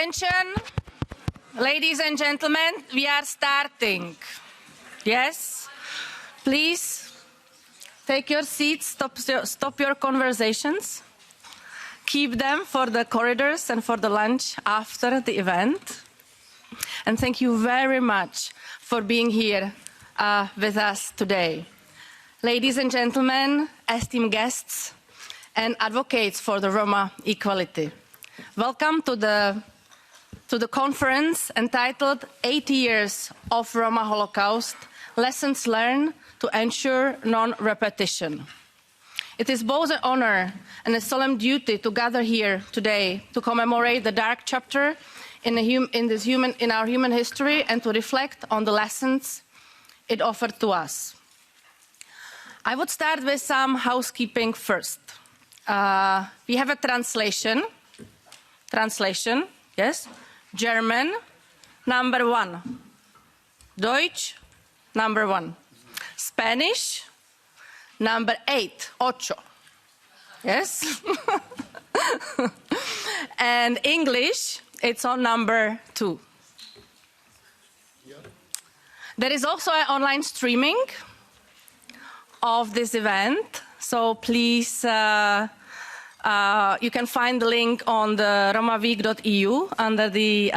Attention, ladies and gentlemen, we are starting. Yes? Please take your seats, stop your conversations. Keep them for the corridors and for the lunch after the event. And thank you very much for being here with us today. Ladies and gentlemen, esteemed guests and advocates for the Roma equality. Welcome to the conference entitled 80 Years of Roma Holocaust, Lessons Learned to Ensure Non-Repetition. It is both an honor and a solemn duty to gather here today to commemorate the dark chapter in our human history and to reflect on the lessons it offered to us. I would start with some housekeeping first. We have a translation, yes, German, number 1, Deutsch, number 1, Spanish, number 8, ocho, yes, and English, it's on number 2. There is also an online streaming of this event, so please, you can find the link on the romaweek.eu under the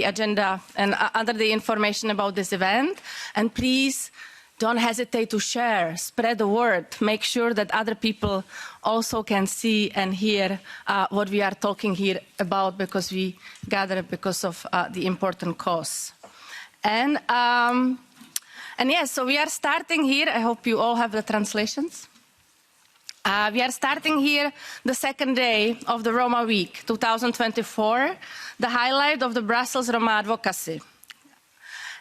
agenda and under the information about this event. And please don't hesitate to share, spread the word, make sure that other people also can see and hear what we are talking here about, because we gather because of the important cause. And yes, so we are starting here. I hope you all have the translations. We are starting here the second day of the Roma Week 2024, the highlight of the Brussels Roma advocacy.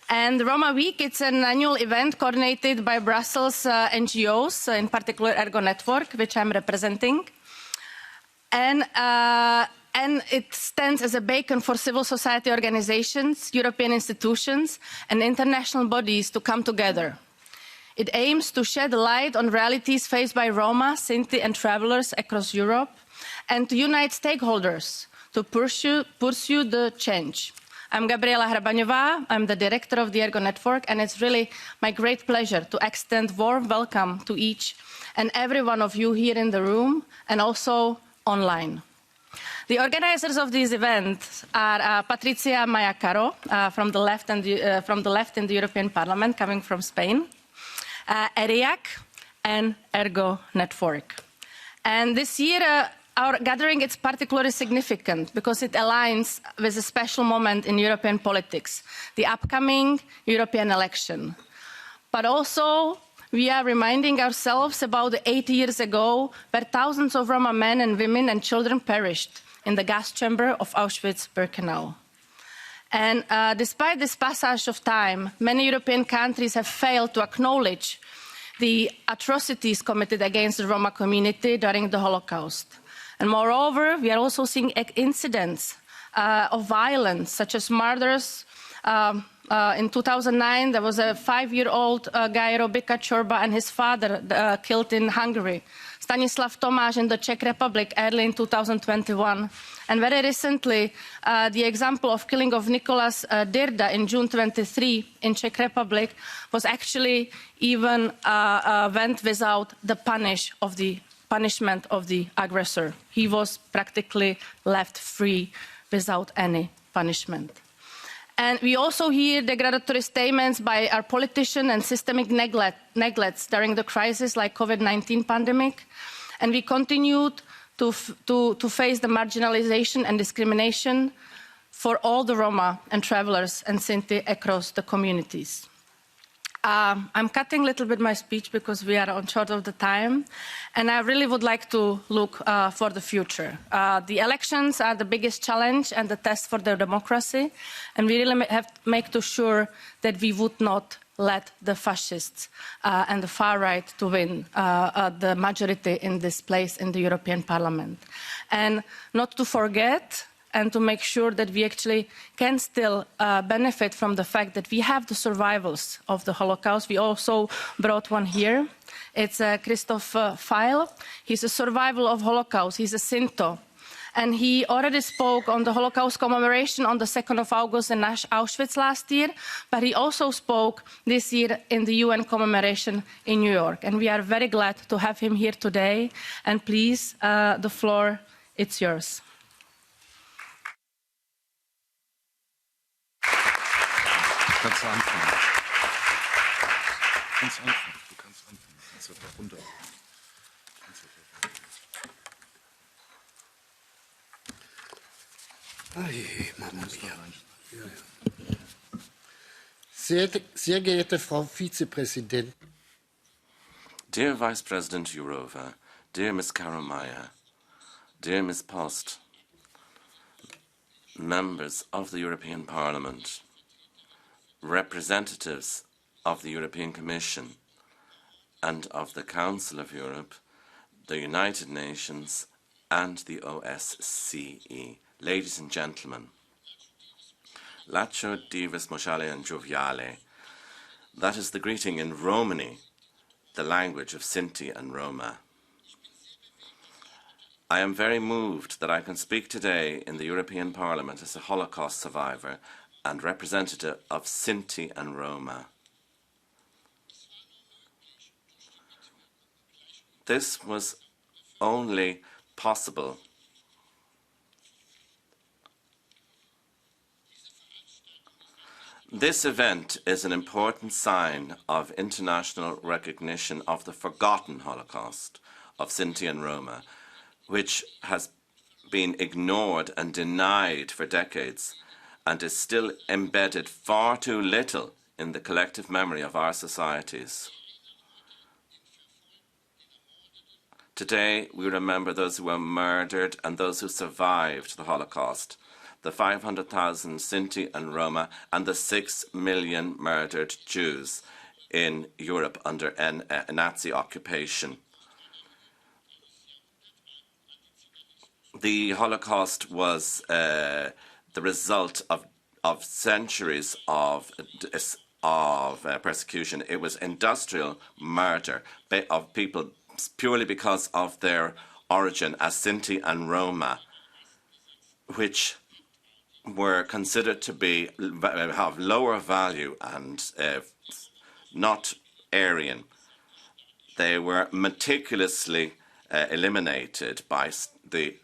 And the Roma Week, it's an annual event coordinated by Brussels NGOs, in particular ERGO Network, which I'm representing. And it stands as a beacon for civil society organizations, European institutions, and international bodies to come together. It aims to shed light on realities faced by Roma, Sinti, and travelers across Europe, and to unite stakeholders to pursue the change. I'm Gabriela Hrabaňová, I'm the director of the ERGO Network, and it's really my great pleasure to extend warm welcome to each and every one of you here in the room and also online. The organizers of this event are Patricia and Caro from the left in the European Parliament, coming from Spain, ERIAC and ERGO Network. And this year, our gathering is particularly significant because it aligns with a special moment in European politics, the upcoming European election. But also, we are reminding ourselves about 80 years ago, where thousands of Roma men and women and children perished in the gas chamber of Auschwitz-Birkenau. And despite this passage of time, many European countries have failed to acknowledge the atrocities committed against the Roma community during the Holocaust. And moreover, we are also seeing incidents of violence, such as murders. In 2009, there was a 5-year-old guy, Robika Čorba, and his father killed in Hungary. Stanislav Tomáš in the Czech Republic early in 2021. And very recently, the example of killing of Nicholas Dirda in June 23 in Czech Republic was actually even went without the punishment of the aggressor. He was practically left free without any punishment. And we also hear degradatory statements by our politicians and systemic neglects during the crisis like COVID-19 pandemic. And we continued to face the marginalization and discrimination for all the Roma and travelers and Sinti across the communities. I'm cutting a little bit my speech because we are on short of the time, and I really would like to look for the future. The elections are the biggest challenge and the test for their democracy, and we really have to make sure that we would not let the fascists and the far right to win the majority in this place in the European Parliament. And not to forget and to make sure that we actually can still benefit from the fact that we have the survivors of the Holocaust. We also brought one here. It's Christoph Feil. He's a survivor of Holocaust. He's a Sinto. And he already spoke on the Holocaust commemoration on the 2nd of August in Auschwitz last year, but he also spoke this year in the UN commemoration in New York. And we are very glad to have him here today. And please, the floor, it's yours. Kannst du anfangen. Du kannst anfangen. Kannst du da runter. Ai, Mamma mia. Sehr geehrte Frau Vizepräsidentin. Dear Vice President Jourova, dear Ms. Caro, dear Ms. Post, members of the European Parliament, representatives of the European Commission and of the Council of Europe, the United Nations and the OSCE. Ladies and gentlemen, Lacho Divis Moshale and Joviale, that is the greeting in Romani, the language of Sinti and Roma. I am very moved that I can speak today in the European Parliament as a Holocaust survivor and representative of Sinti and Roma. This was only possible This event is an important sign of international recognition of the forgotten Holocaust of Sinti and Roma, which has been ignored and denied for decades and is still embedded far too little in the collective memory of our societies. Today, we remember those who were murdered and those who survived the Holocaust, the 500,000 Sinti and Roma, and the 6 million murdered Jews in Europe under Nazi occupation. The Holocaust was the result of centuries of persecution. It was industrial murder of people purely because of their origin as Sinti and Roma, which were considered to be have lower value and not Aryan. They were meticulously eliminated by the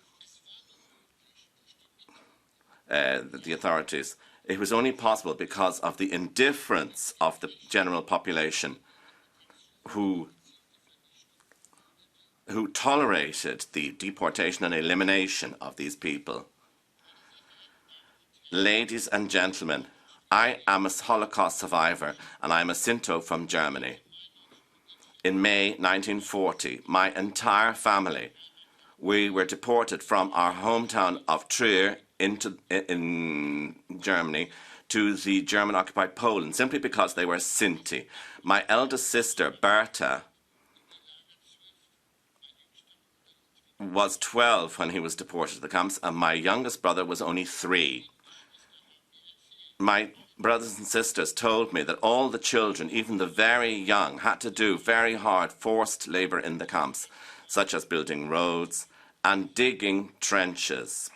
authorities. It was only possible because of the indifference of the general population who tolerated the deportation and elimination of these people. Ladies and gentlemen, I am a Holocaust survivor and I'm a Sinto from Germany. In May 1940, my entire family, we were deported from our hometown of Trier in Germany to the German-occupied Poland simply because they were Sinti. My eldest sister, Berta, was 12 when he was deported to the camps, and my youngest brother was only 3. My brothers and sisters told me that all the children, even the very young, had to do very hard forced labor in the camps, such as building roads and digging trenches.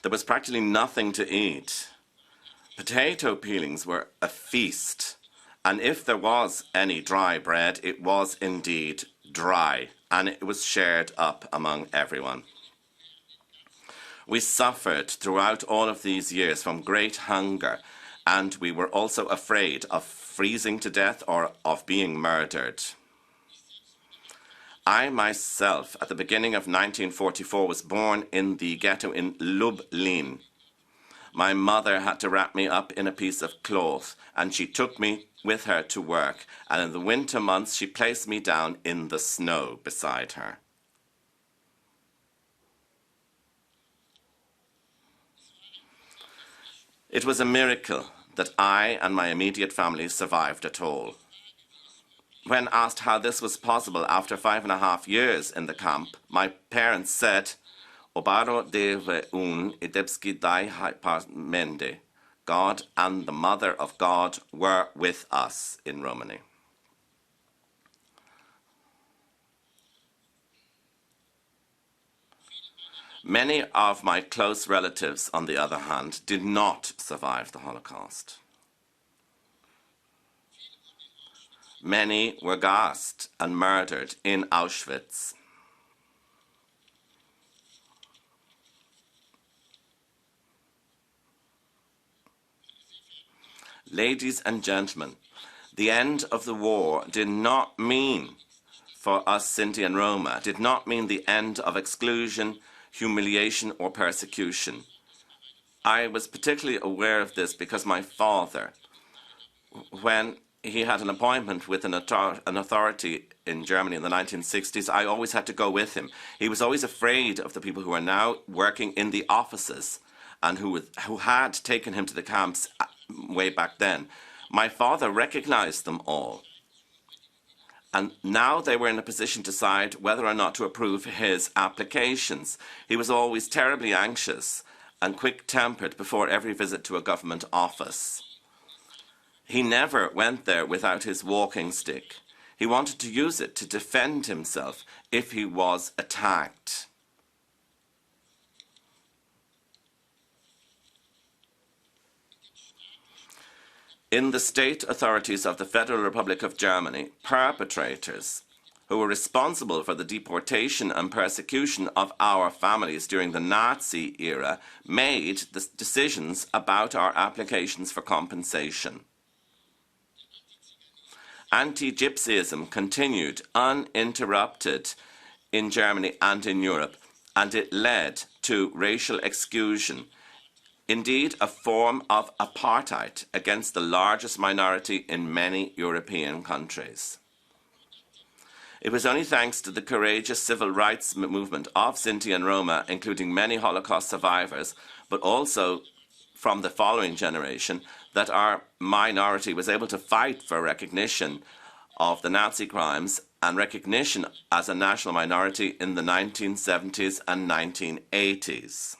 There was practically nothing to eat. Potato peelings were a feast, and if there was any dry bread, it was indeed dry, and it was shared up among everyone. We suffered throughout all of these years from great hunger, and we were also afraid of freezing to death or of being murdered. I myself, at the beginning of 1944, was born in the ghetto in Lublin. My mother had to wrap me up in a piece of cloth, and she took me with her to work, and in the winter months she placed me down in the snow beside her. It was a miracle that I and my immediate family survived at all. When asked how this was possible after 5.5 years in the camp, my parents said, Obaro deve un idebski dai mende. God and the Mother of God were with us in Romani. Many of my close relatives, on the other hand, did not survive the Holocaust. Many were gassed and murdered in Auschwitz. Ladies and gentlemen, the end of the war did not mean, for us Sinti and Roma, did not mean the end of exclusion, humiliation or persecution. I was particularly aware of this because my father, when he had an appointment with an authority in Germany in the 1960s, I always had to go with him. He was always afraid of the people who are now working in the offices and who had taken him to the camps way back then. My father recognized them all. And now they were in a position to decide whether or not to approve his applications. He was always terribly anxious and quick-tempered before every visit to a government office. He never went there without his walking stick. He wanted to use it to defend himself if he was attacked. In the state authorities of the Federal Republic of Germany, perpetrators who were responsible for the deportation and persecution of our families during the Nazi era made the decisions about our applications for compensation. Anti-Gypsyism continued uninterrupted in Germany and in Europe, and it led to racial exclusion. Indeed, a form of apartheid against the largest minority in many European countries. It was only thanks to the courageous civil rights movement of Sinti and Roma, including many Holocaust survivors, but also from the following generation, that our minority was able to fight for recognition of the Nazi crimes and recognition as a national minority in the 1970s and 1980s.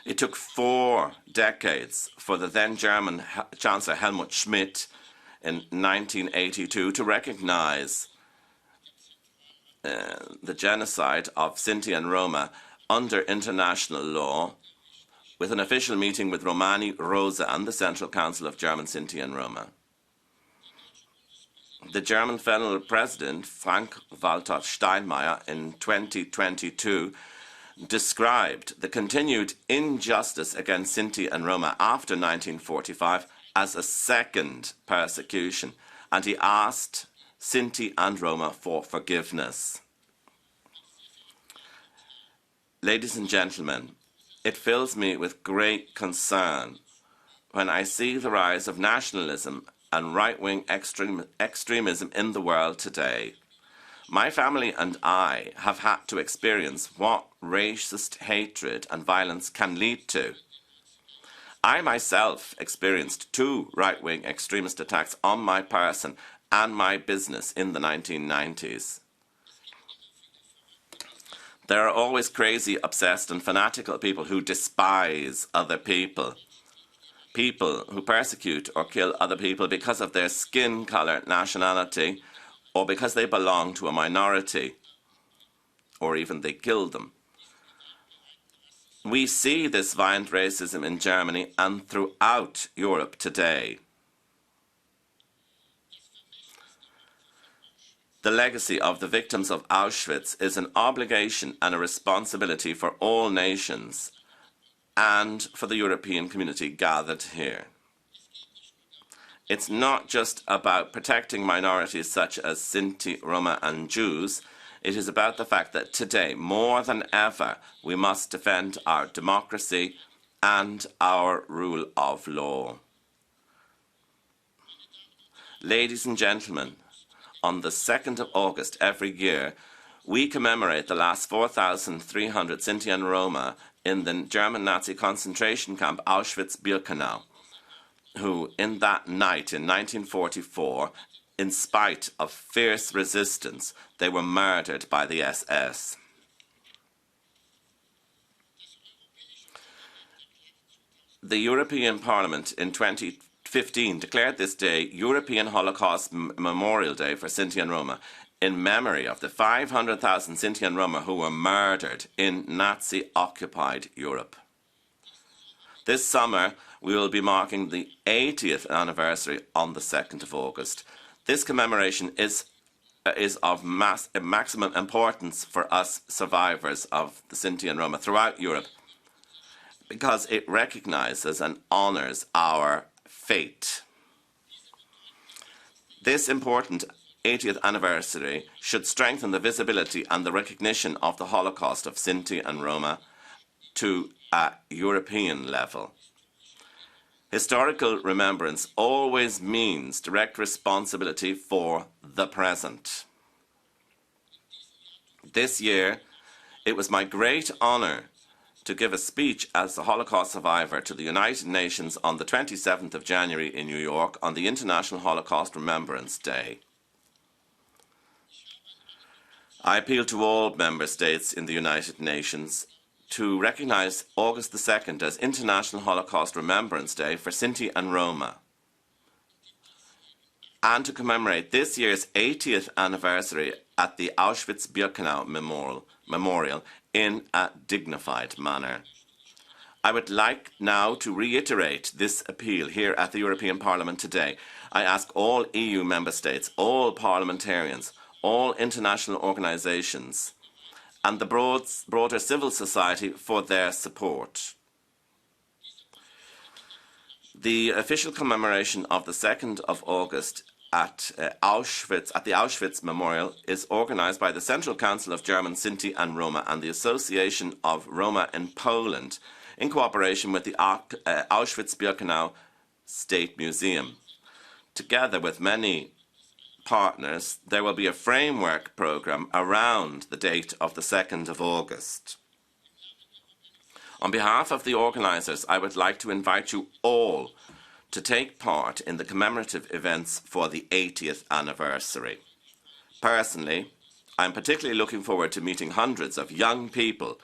It took 4 decades for the then German Chancellor Helmut Schmidt in 1982 to recognize the genocide of Sinti and Roma under international law, with an official meeting with Romani, Rosa and the Central Council of German Sinti and Roma. The German Federal President, Frank-Walter Steinmeier, in 2022 described the continued injustice against Sinti and Roma after 1945 as a second persecution, and he asked Sinti and Roma for forgiveness. Ladies and gentlemen, it fills me with great concern when I see the rise of nationalism and right-wing extremism in the world today. My family and I have had to experience what racist hatred and violence can lead to. I myself experienced 2 right-wing extremist attacks on my person and my business in the 1990s. There are always crazy, obsessed and fanatical people who despise other people. People who persecute or kill other people because of their skin color, nationality, or because they belong to a minority, or even they kill them. We see this violent racism in Germany and throughout Europe today. The legacy of the victims of Auschwitz is an obligation and a responsibility for all nations and for the European community gathered here. It's not just about protecting minorities such as Sinti, Roma and Jews. It is about the fact that today, more than ever, we must defend our democracy and our rule of law. Ladies and gentlemen, on the 2nd of August every year, we commemorate the last 4,300 Sinti and Roma in the German Nazi concentration camp Auschwitz-Birkenau, who in that night in 1944, in spite of fierce resistance, they were murdered by the SS. The European Parliament in 2015 declared this day European Holocaust Memorial Day for Sinti and Roma. in memory of the 500,000 Sinti and Roma who were murdered in Nazi-occupied Europe. This summer, we will be marking the 80th anniversary on the 2nd of August. This commemoration is of maximum importance for us survivors of the Sinti and Roma throughout Europe because it recognises and honours our fate. This important 80th anniversary should strengthen the visibility and the recognition of the Holocaust of Sinti and Roma to a European level. Historical remembrance always means direct responsibility for the present. This year, it was my great honour to give a speech as a Holocaust survivor to the United Nations on the 27th of January in New York on the International Holocaust Remembrance Day. I appeal to all member states in the United Nations to recognise August the 2nd as International Holocaust Remembrance Day for Sinti and Roma, and to commemorate this year's 80th anniversary at the Auschwitz-Birkenau Memorial in a dignified manner. I would like now to reiterate this appeal here at the European Parliament today. I ask all EU member states, all parliamentarians, all international organisations, and the broader civil society for their support. The official commemoration of the 2nd of August at the Auschwitz Memorial is organised by the Central Council of German Sinti and Roma and the Association of Roma in Poland in cooperation with the Auschwitz-Birkenau State Museum. Together with many partners, there will be a framework programme around the date of the 2nd of August. On behalf of the organisers, I would like to invite you all to take part in the commemorative events for the 80th anniversary. Personally, I am particularly looking forward to meeting hundreds of young people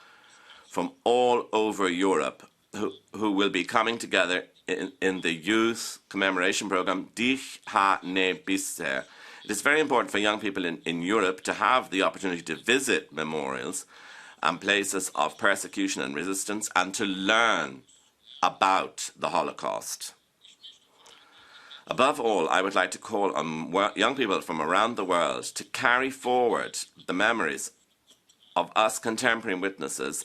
from all over Europe who will be coming together in the youth commemoration programme Dich ha ne bisher. It is very important for young people in Europe to have the opportunity to visit memorials and places of persecution and resistance and to learn about the Holocaust. Above all, I would like to call on young people from around the world to carry forward the memories of us contemporary witnesses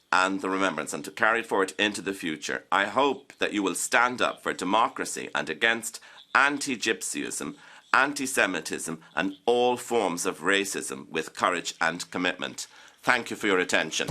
and the remembrance, and to carry it forward into the future. I hope that you will stand up for democracy and against anti-Gypsyism, anti-Semitism, and all forms of racism with courage and commitment. Thank you for your attention.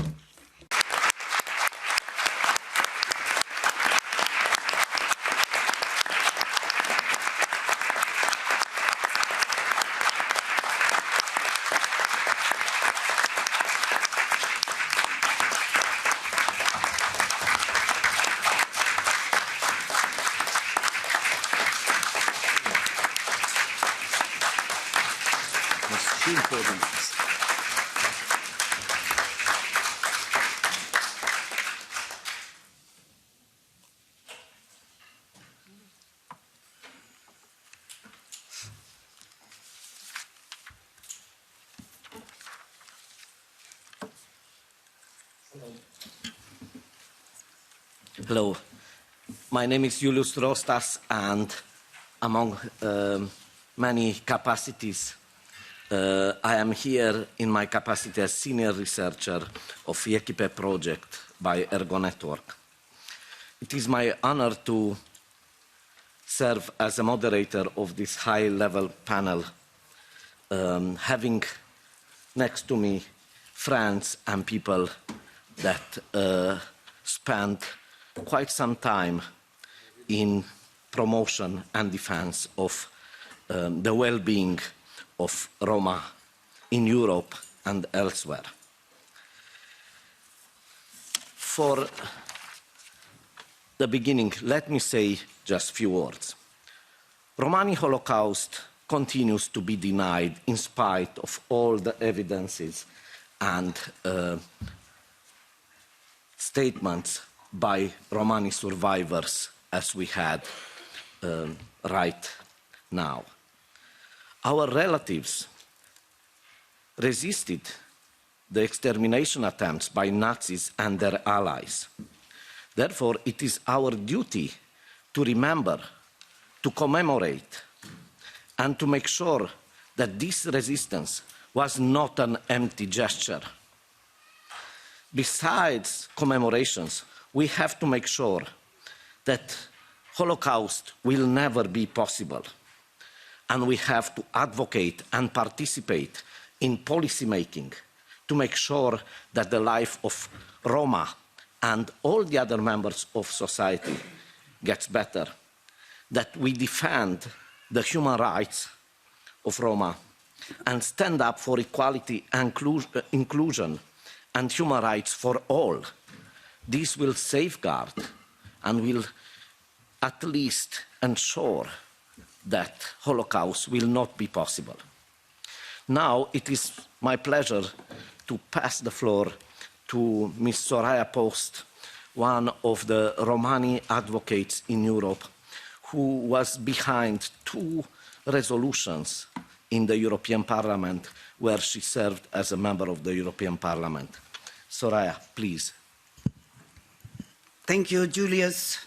Hello, my name is Julius Rostas, and among many capacities, I am here in my capacity as senior researcher of the EQIPE project by ERGO Network. It is my honor to serve as a moderator of this high-level panel, having next to me friends and people that spent quite some time in promotion and defense of the well-being of Roma in Europe and elsewhere. For the beginning, let me say just a few words. Romani Holocaust continues to be denied in spite of all the evidences and statements by Romani survivors as we had right now. Our relatives resisted the extermination attempts by Nazis and their allies. Therefore, it is our duty to remember, to commemorate, and to make sure that this resistance was not an empty gesture. Besides commemorations, we have to make sure that Holocaust will never be possible. And we have to advocate and participate in policy making to make sure that the life of Roma and all the other members of society gets better, that we defend the human rights of Roma and stand up for equality and inclusion and human rights for all. This will safeguard and will at least ensure that Holocaust will not be possible. Now it is my pleasure to pass the floor to Ms. Soraya Post, one of the Romani advocates in Europe, who was behind 2 resolutions in the European Parliament where she served as a member of the European Parliament. Soraya, please. Thank you, Julius.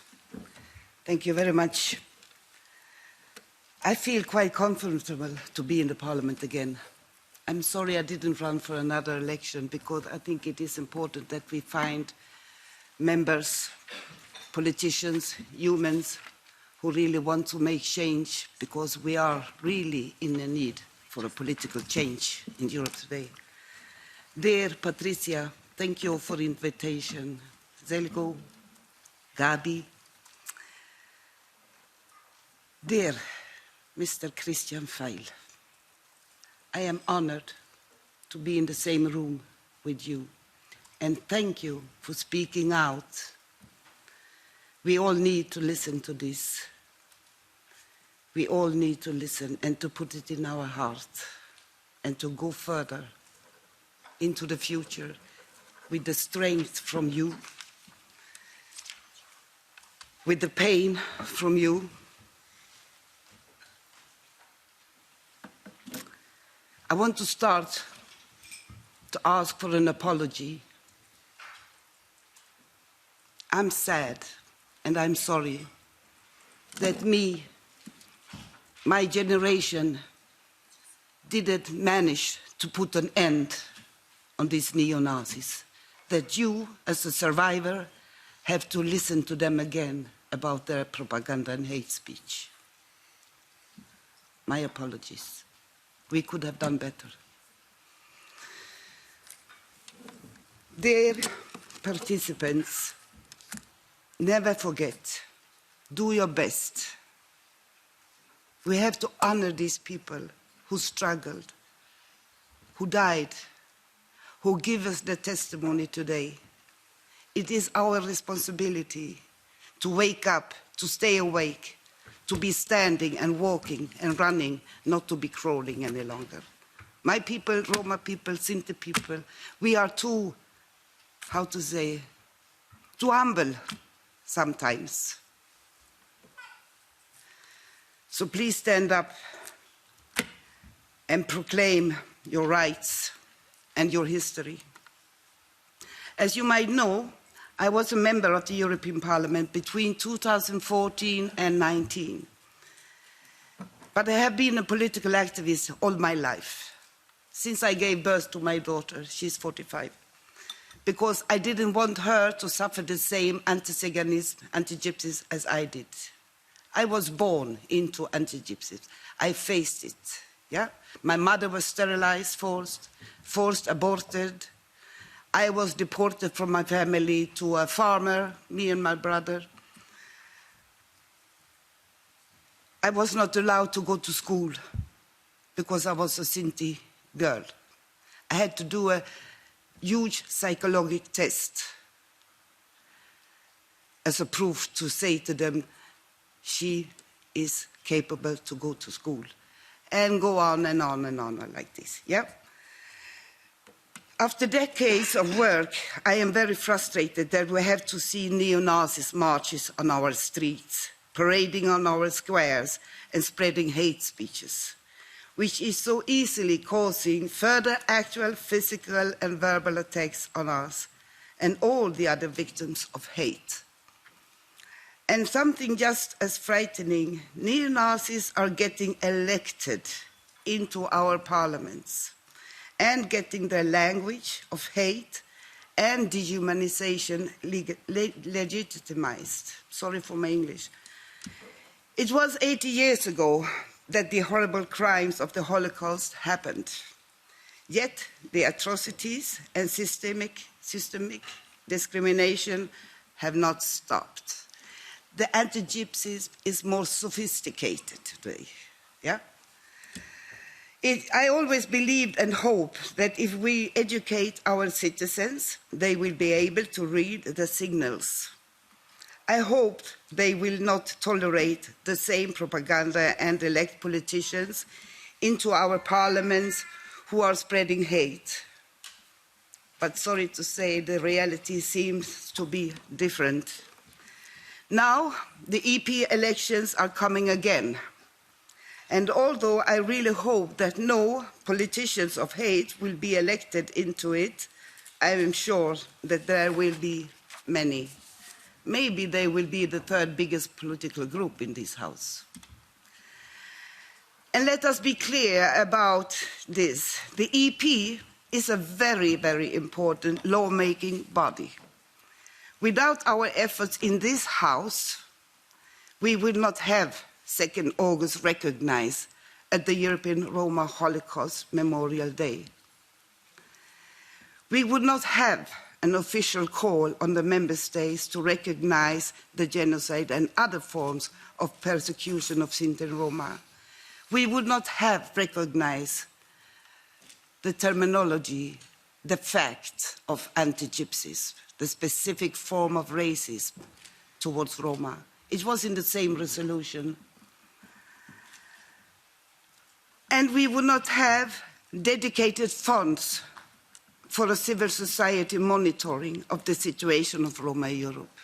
Thank you very much. I feel quite comfortable to be in the Parliament again. I'm sorry I didn't run for another election because I think it is important that we find members, politicians, humans who really want to make change, because we are really in a need for a political change in Europe today. Dear Patricia, thank you for the invitation. Zelko, Gabi. Dear Mr. Christian Feil, I am honored to be in the same room with you, and thank you for speaking out. We all need to listen to this. We all need to listen and to put it in our heart and to go further into the future with the strength from you, with the pain from you. I want to start to ask for an apology. I'm sad and I'm sorry that my generation didn't manage to put an end on these neo-Nazis, that you, as a survivor, have to listen to them again about their propaganda and hate speech. My apologies. We could have done better. Dear participants, never forget, do your best. We have to honor these people who struggled, who died, who give us the testimony today. It is our responsibility to wake up, to stay awake, to be standing and walking and running, not to be crawling any longer. My people, Roma people, Sinti people, we are too, too humble sometimes. So please stand up and proclaim your rights and your history. As you might know, I was a member of the European Parliament between 2014 and 19. But I have been a political activist all my life, since I gave birth to my daughter. She's 45. Because I didn't want her to suffer the same anti-Ziganism, anti-Gypsies as I did. I was born into anti-Gypsies. I faced it. Yeah? My mother was sterilized, forced aborted. I was deported from my family to a farmer, me and my brother. I was not allowed to go to school because I was a Sinti girl. I had to do a huge psychological test as a proof to say to them, she is capable to go to school. And go on and on and on like this, yeah? After decades of work, I am very frustrated that we have to see neo-Nazis marches on our streets, parading on our squares and spreading hate speeches. which is so easily causing further actual physical and verbal attacks on us and all the other victims of hate. And something just as frightening, neo-Nazis are getting elected into our parliaments and getting their language of hate and dehumanization legitimized. Sorry for my English. It was 80 years ago that the horrible crimes of the Holocaust happened. Yet the atrocities and systemic discrimination have not stopped. The anti-Gypsies is more sophisticated today. Yeah? I always believed and hoped that if we educate our citizens, they will be able to read the signals. I hoped they will not tolerate the same propaganda and elect politicians into our parliaments who are spreading hate. But sorry to say, the reality seems to be different. Now, the EP elections are coming again. And although I really hope that no politicians of hate will be elected into it, I am sure that there will be many. Maybe they will be the third biggest political group in this House. And let us be clear about this. The EP is a very, very important lawmaking body. Without our efforts in this House, we would not have 2nd August recognized at the European Roma Holocaust Memorial Day. We would not have an official call on the member states to recognize the genocide and other forms of persecution of Sinti and Roma. We would not have recognized the terminology, the fact of anti-Gypsies, the specific form of racism towards Roma. It was in the same resolution. And we would not have dedicated funds for a civil society monitoring of the situation of Roma in Europe.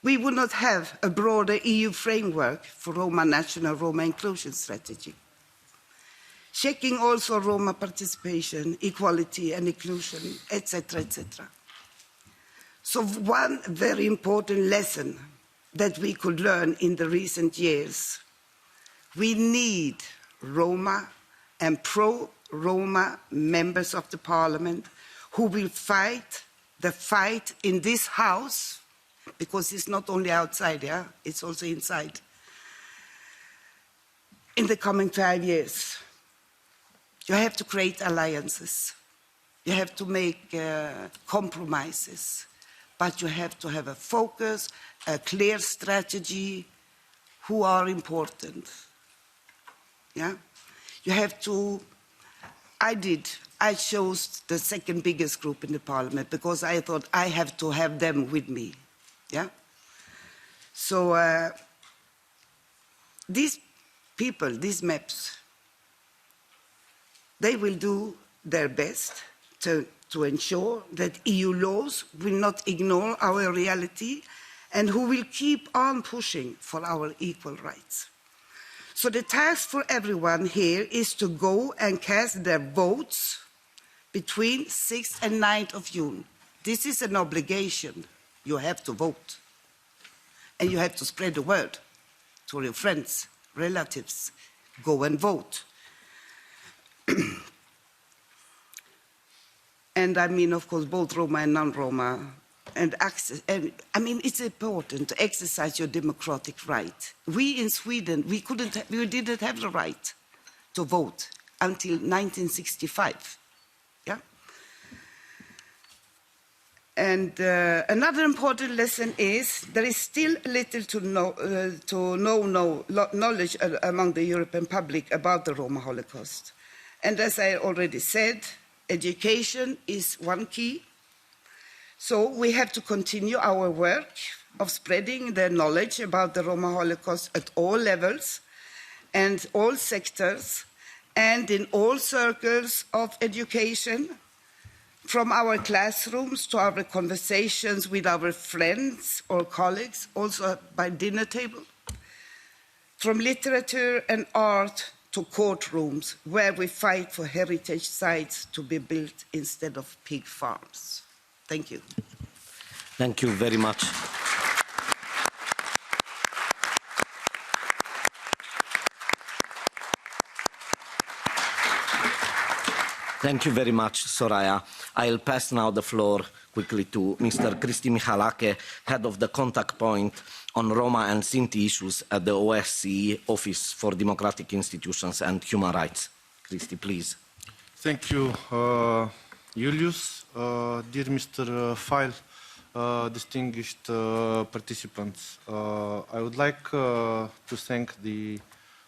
We would not have a broader EU framework for Roma national Roma inclusion strategy. Checking also Roma participation, equality and inclusion, etc., etc. So one very important lesson that we could learn in the recent years, we need Roma and pro-Roma members of the parliament who will fight the fight in this House, because it's not only outside, yeah, it's also inside, in the coming 5 years. You have to create alliances. You have to make compromises. But you have to have a focus, a clear strategy, who are important. Yeah? You have to, I chose the 2nd biggest group in the parliament because I thought I have to have them with me. Yeah? So these people, these MEPs, they will do their best to ensure that EU laws will not ignore our reality and who will keep on pushing for our equal rights. So the task for everyone here is to go and cast their votes between 6th and 9th of June. This is an obligation. You have to vote. And you have to spread the word to your friends, relatives. Go and vote. And I mean, of course, both Roma and non-Roma. And access, and I mean, it's important to exercise your democratic right. We in Sweden, we didn't have the right to vote until 1965. Yeah. And another important lesson is there is still little knowledge among the European public about the Roma Holocaust. And as I already said, education is one key. So we have to continue our work of spreading the knowledge about the Roma Holocaust at all levels and all sectors and in all circles of education, from our classrooms to our conversations with our friends or colleagues, also by dinner table, from literature and art to courtrooms where we fight for heritage sites to be built instead of pig farms. Thank you. Thank you very much. Thank you very much, Soraya. I'll pass now the floor quickly to Mr. Kristi Michalake, head of the contact point on Roma and Sinti issues at the OSCE Office for Democratic Institutions and Human Rights. Kristi, please. Thank you, Julius. Dear Mr. File, distinguished participants, I would like to thank the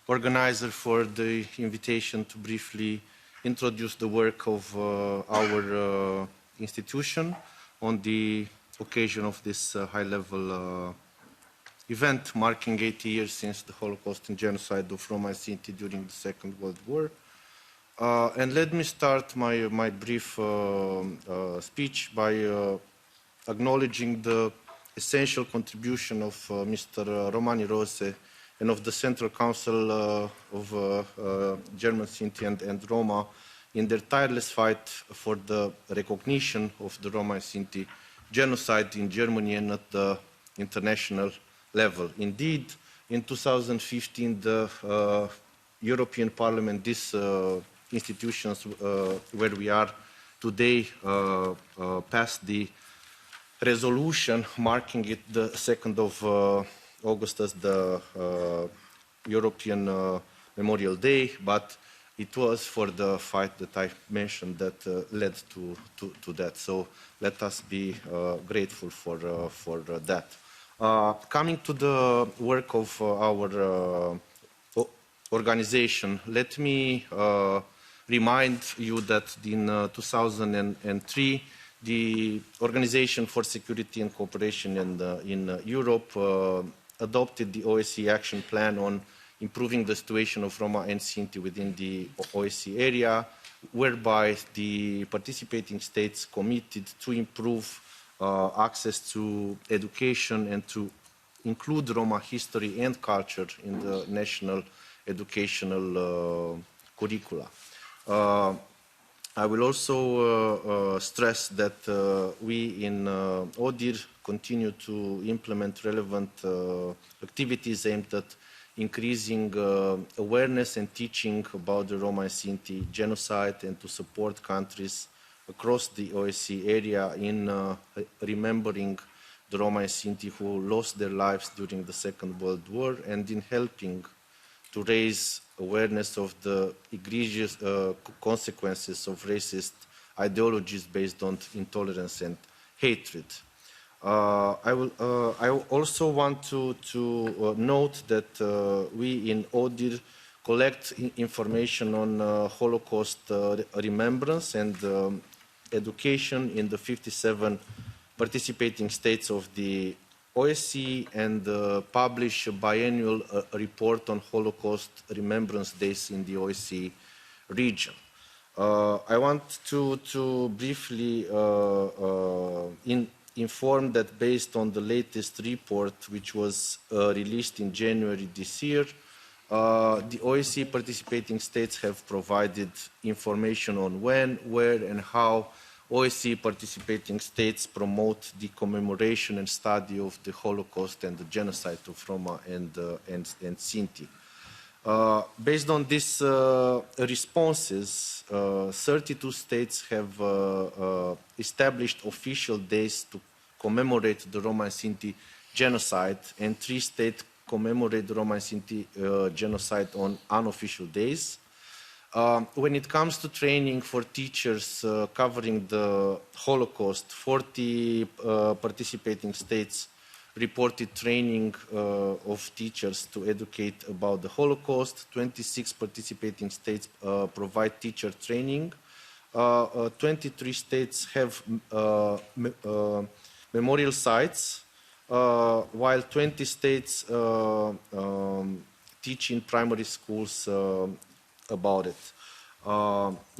organizer for the invitation to briefly introduce the work of our institution on the occasion of this high-level event marking 80 years since the Holocaust and genocide of Roma and Sinti during the Second World War. And let me start my brief speech by acknowledging the essential contribution of Mr. Romani Rose and of the Central Council of German Sinti and Roma in their tireless fight for the recognition of the Roma and Sinti genocide in Germany and at the international level. Indeed, in 2015, the European Parliament, these institutions where we are today, passed the resolution marking it the 2nd of August as the European Memorial Day, but it was for the fight that I mentioned that led to that. So let us be grateful for that. Coming to the work of our organization, let me remind you that in 2003, the Organization for Security and Cooperation in Europe adopted the OSCE Action Plan on improving the situation of Roma and Sinti within the OSCE area, whereby the participating states committed to improve access to education and to include Roma history and culture in the national educational curricula. I will also stress that we in ODIHR continue to implement relevant activities aimed at increasing awareness and teaching about the Roma and Sinti genocide and to support countries across the OSCE area in remembering the Roma and Sinti who lost their lives during the Second World War and in helping to raise awareness of the egregious consequences of racist ideologies based on intolerance and hatred. I also want to note that we in ODIHR collect information on Holocaust remembrance and education in the 57 participating states of the OSCE and publish a biannual report on Holocaust Remembrance Days in the OSCE region. I want to briefly inform that based on the latest report, which was released in January this year, the OSCE participating states have provided information on when, where, and how OSCE participating states promote the commemoration and study of the Holocaust and the genocide of Roma and Sinti. Based on these responses, 32 states have established official days to commemorate the Roma and Sinti genocide, and 3 states commemorate the Roma and Sinti genocide on unofficial days. When it comes to training for teachers covering the Holocaust, 40 participating states reported training of teachers to educate about the Holocaust. 26 participating states provide teacher training. 23 states have memorial sites, while 20 states teach in primary schools about it.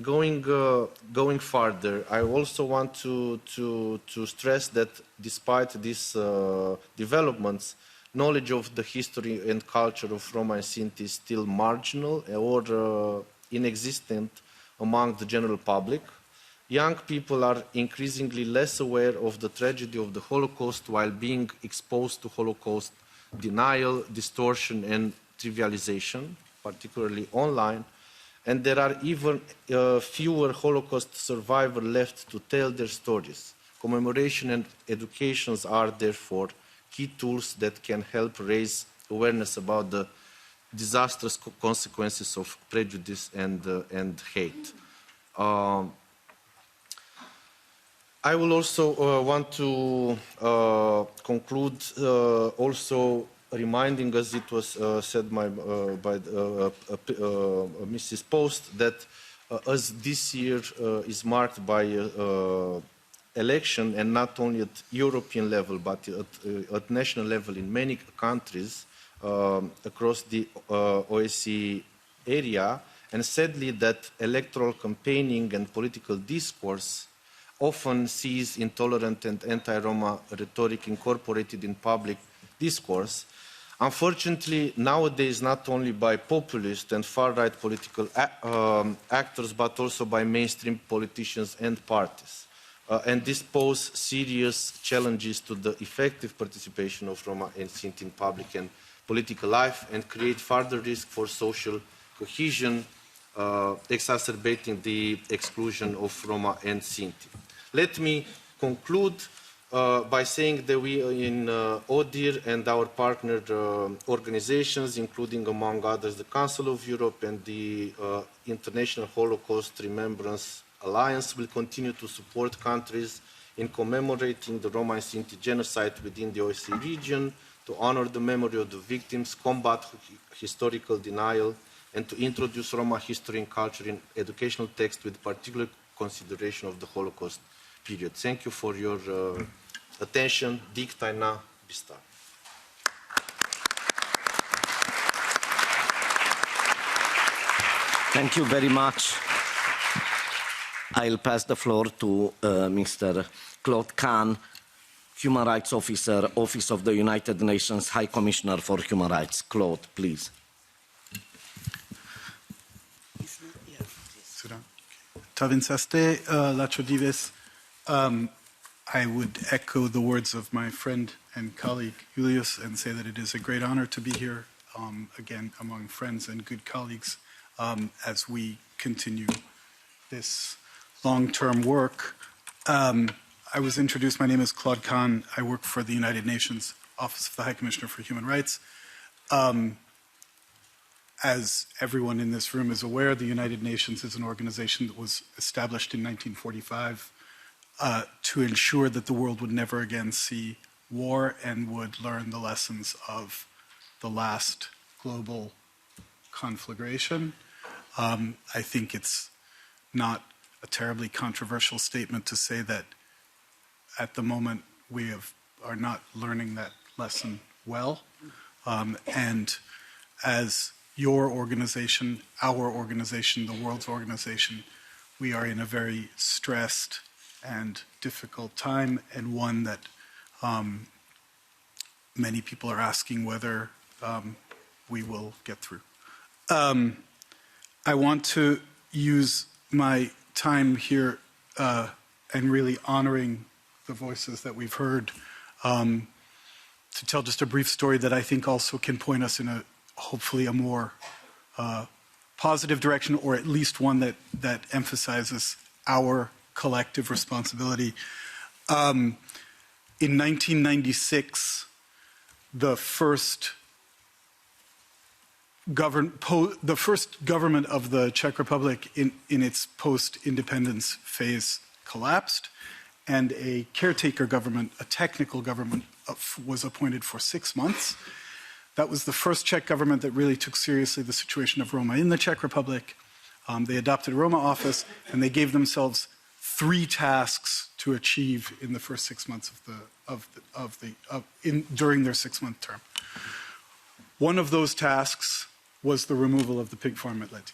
Going further, I also want to stress that despite these developments, knowledge of the history and culture of Roma and Sinti is still marginal or inexistent among the general public. Young people are increasingly less aware of the tragedy of the Holocaust while being exposed to Holocaust denial, distortion, and trivialization, particularly online. And there are even fewer Holocaust survivors left to tell their stories. Commemoration and education are therefore key tools that can help raise awareness about the disastrous consequences of prejudice and hate. I will also want to conclude also reminding us, it was said by Mrs. Post, that as this year is marked by election, and not only at European level, but at national level in many countries across the OSCE area, and sadly that electoral campaigning and political discourse often sees intolerant and anti-Roma rhetoric incorporated in public discourse. Unfortunately, nowadays, not only by populist and far-right political actors, but also by mainstream politicians and parties. And this poses serious challenges to the effective participation of Roma and Sinti in public and political life, and create further risk for social cohesion, exacerbating the exclusion of Roma and Sinti. Let me conclude by saying that we in ODIHR and our partner organizations, including among others the Council of Europe and the International Holocaust Remembrance Alliance, will continue to support countries in commemorating the Roma and Sinti genocide within the OSCE region, to honor the memory of the victims, combat historical denial, and to introduce Roma history and culture in educational texts with particular consideration of the Holocaust period. Thank you for your attention. Dicta na bistar. Thank you very much. I'll pass the floor to Mr. Claude Kahn, Human Rights Officer, Office of the United Nations High Commissioner for Human Rights. Claude, please. Tavinsaste, Lachodivus. I would echo the words of my friend and colleague Julius and say that it is a great honor to be here again among friends and good colleagues as we continue this long-term work. I was introduced, my name is Claude Kahn. I work for the United Nations Office of the High Commissioner for Human Rights. As everyone in this room is aware, the United Nations is an organization that was established in 1945 to ensure that the world would never again see war and would learn the lessons of the last global conflagration. I think it's not a terribly controversial statement to say that at the moment we are not learning that lesson well. And as your organization, our organization, the world's organization, we are in a very stressed and difficult time, and one that many people are asking whether we will get through. I want to use my time here and really honoring the voices that we've heard to tell just a brief story that I think also can point us in hopefully a more positive direction, or at least one that emphasizes our collective responsibility. In 1996, the first government of the Czech Republic in its post-independence phase collapsed, and a caretaker government, a technical government, was appointed for 6 months. That was the first Czech government that really took seriously the situation of Roma in the Czech Republic. They adopted a Roma office, and they gave themselves 3 tasks to achieve in the first 6 months during their 6-month term. One of those tasks was the removal of the pig farm at Leti.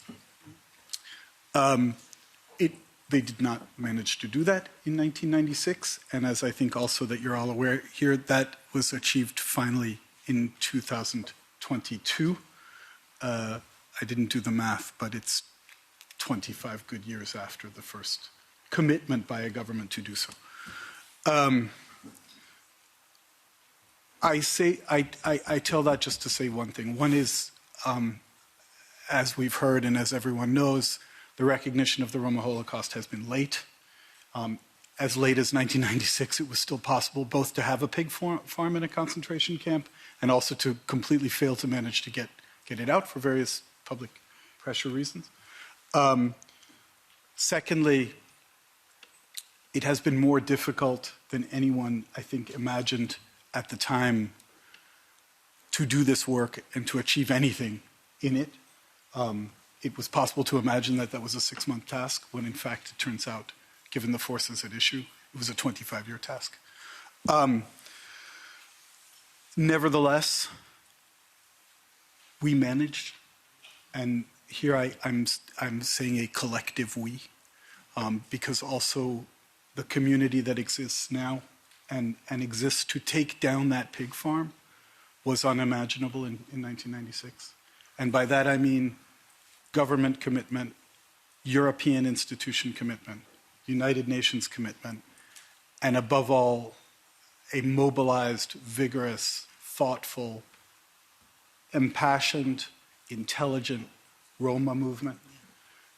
They did not manage to do that in 1996, and as I think also that you're all aware here, that was achieved finally in 2022. I didn't do the math, but it's 25 good years after the first commitment by a government to do so. I tell that just to say one thing. One is, as we've heard and as everyone knows, the recognition of the Roma Holocaust has been late. As late as 1996, it was still possible both to have a pig farm in a concentration camp and also to completely fail to manage to get it out for various public pressure reasons. Secondly, it has been more difficult than anyone, I think, imagined at the time to do this work and to achieve anything in it. It was possible to imagine that that was a 6-month task, when in fact it turns out, given the forces at issue, it was a 25-year task. Nevertheless, we managed, and here I'm saying a collective we, because also the community that exists now and exists to take down that pig farm was unimaginable in 1996. And by that I mean government commitment, European institution commitment, United Nations commitment, and above all, a mobilized, vigorous, thoughtful, impassioned, intelligent Roma movement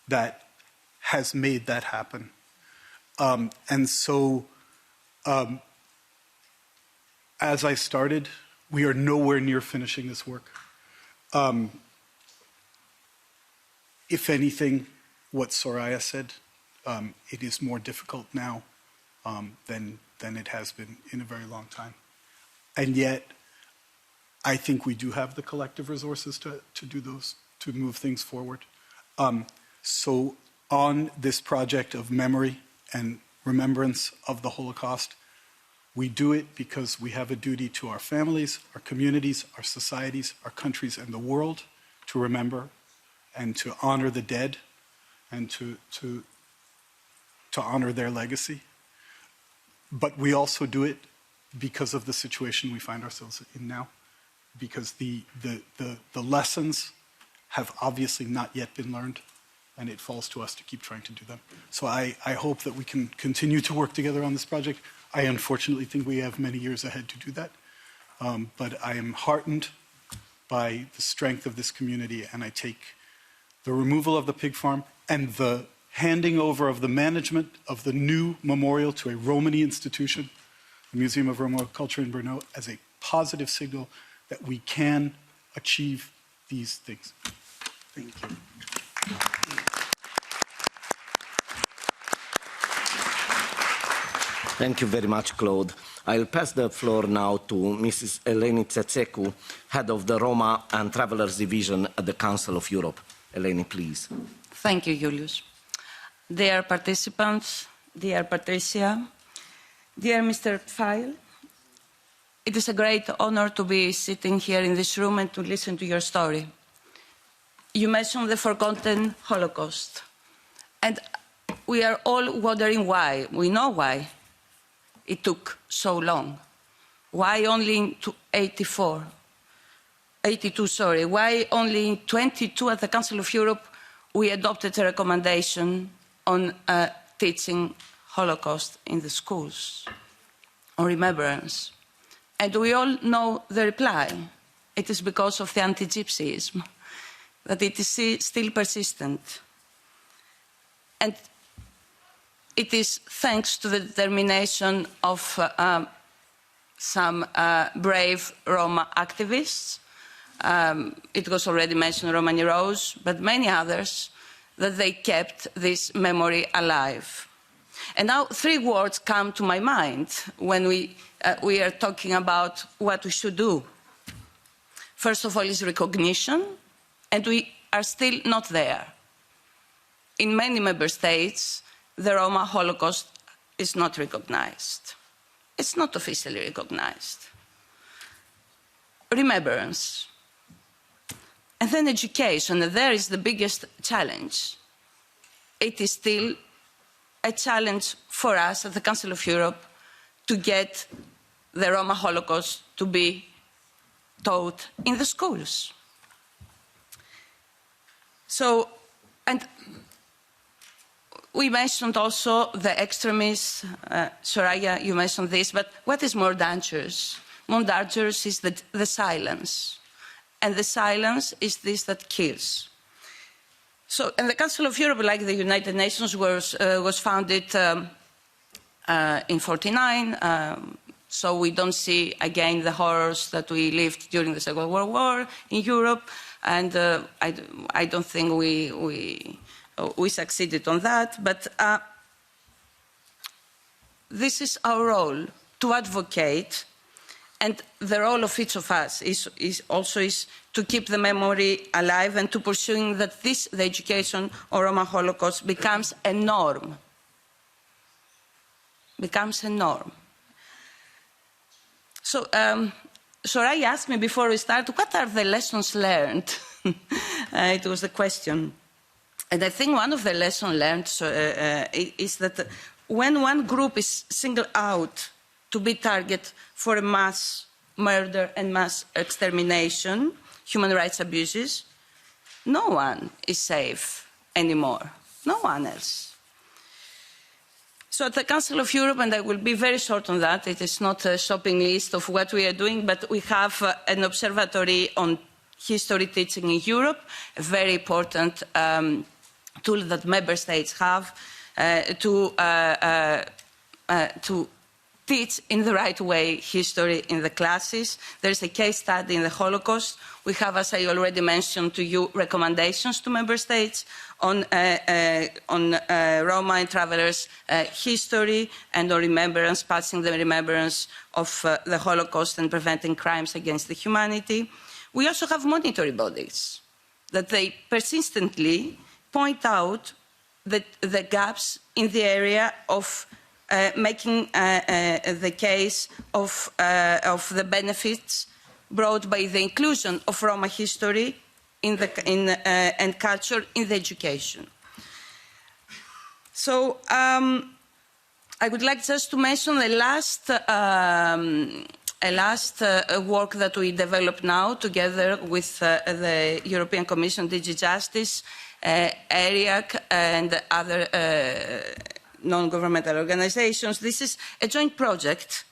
that has made that happen. And so, as I started, we are nowhere near finishing this work. If anything, what Soraya said, it is more difficult now than it has been in a very long time. And yet, I think we do have the collective resources to do those, to move things forward. So on this project of memory and remembrance of the Holocaust, we do it because we have a duty to our families, our communities, our societies, our countries, and the world to remember and to honor the dead and to honor their legacy. But we also do it because of the situation we find ourselves in now, because the lessons have obviously not yet been learned, and it falls to us to keep trying to do them. So I hope that we can continue to work together on this project. I unfortunately think we have many years ahead to do that, but I am heartened by the strength of this community, and I take the removal of the pig farm and the handing over of the management of the new memorial to a Romani institution, the Museum of Roma Culture in Brno, as a positive signal that we can achieve these things. Thank you. Thank you very much, Claude. I'll pass the floor now to Mrs. Eleni Tsetseku, head of the Roma and Travelers Division at the Council of Europe. Eleni, please. Thank you, Julius. Dear participants, dear Patricia, dear Mr. Pfeil, it is a great honor to be sitting here in this room and to listen to your story. You mentioned the forgotten Holocaust, and we are all wondering why. We know why it took so long. Why only in 82, why only in 22 at the Council of Europe we adopted a recommendation on teaching Holocaust in the schools, on remembrance. And we all know the reply. It is because of the anti-Gypsyism, that it is still persistent. And it is thanks to the determination of some brave Roma activists. It was already mentioned, Romani Rose, but many others, that they kept this memory alive. And now 3 words come to my mind when we are talking about what we should do. First of all is recognition, and we are still not there. In many member states, the Roma Holocaust is not recognized. It's not officially recognized. Remembrance. And then education, and there is the biggest challenge. It is still a challenge for us at the Council of Europe to get the Roma Holocaust to be taught in the schools. So, and we mentioned also the extremists. Soraya, you mentioned this, but what is more dangerous? More dangerous is the silence. And the silence is this that kills. So, and the Council of Europe, like the United Nations, was founded in 1949. So we don't see again the horrors that we lived during the Second World War in Europe, and I don't think we succeeded on that. But this is our role, to advocate, and the role of each of us is also to keep the memory alive and to pursuing that the education of Roma Holocaust becomes a norm. Becomes a norm. So, Soraya asked me before we start, what are the lessons learned? It was the question. And I think one of the lessons learned is that when one group is singled out to be target for a mass murder and mass extermination, human rights abuses, no one is safe anymore. No one else. So at the Council of Europe, and I will be very short on that, it is not a shopping list of what we are doing, but we have an observatory on history teaching in Europe, a very important tool that member states have to teach in the right way history in the classes. There is a case study in the Holocaust. We have, as I already mentioned to you, recommendations to member states on Roma and travelers' history and on remembrance, passing the remembrance of the Holocaust and preventing crimes against the humanity. We also have monitoring bodies that they persistently point out the gaps in the area of making the case of the benefits brought by the inclusion of Roma history and culture in the education. So I would like just to mention a last work that we developed now together with the European Commission, DG Justice, ERIAC, and other non-governmental organizations. This is a joint project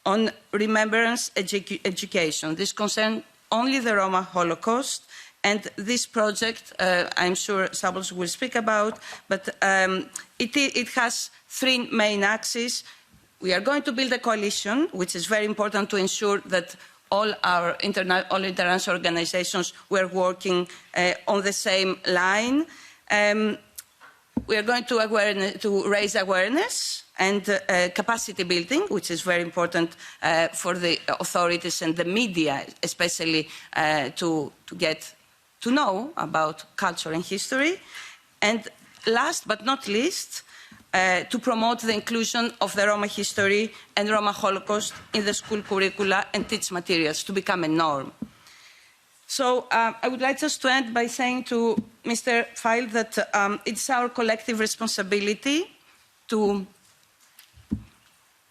on remembrance education. This concerns only the Roma Holocaust, and this project, I'm sure Sabols will speak about, but it has three main axes. We are going to build a coalition, which is very important to ensure that all international organizations were working on the same line. We are going to raise awareness and capacity building, which is very important for the authorities and the media, especially to get to know about culture and history. And last but not least, to promote the inclusion of the Roma history and Roma Holocaust in the school curricula and teach materials to become a norm. So I would like just to end by saying to Mr. Feil that it's our collective responsibility to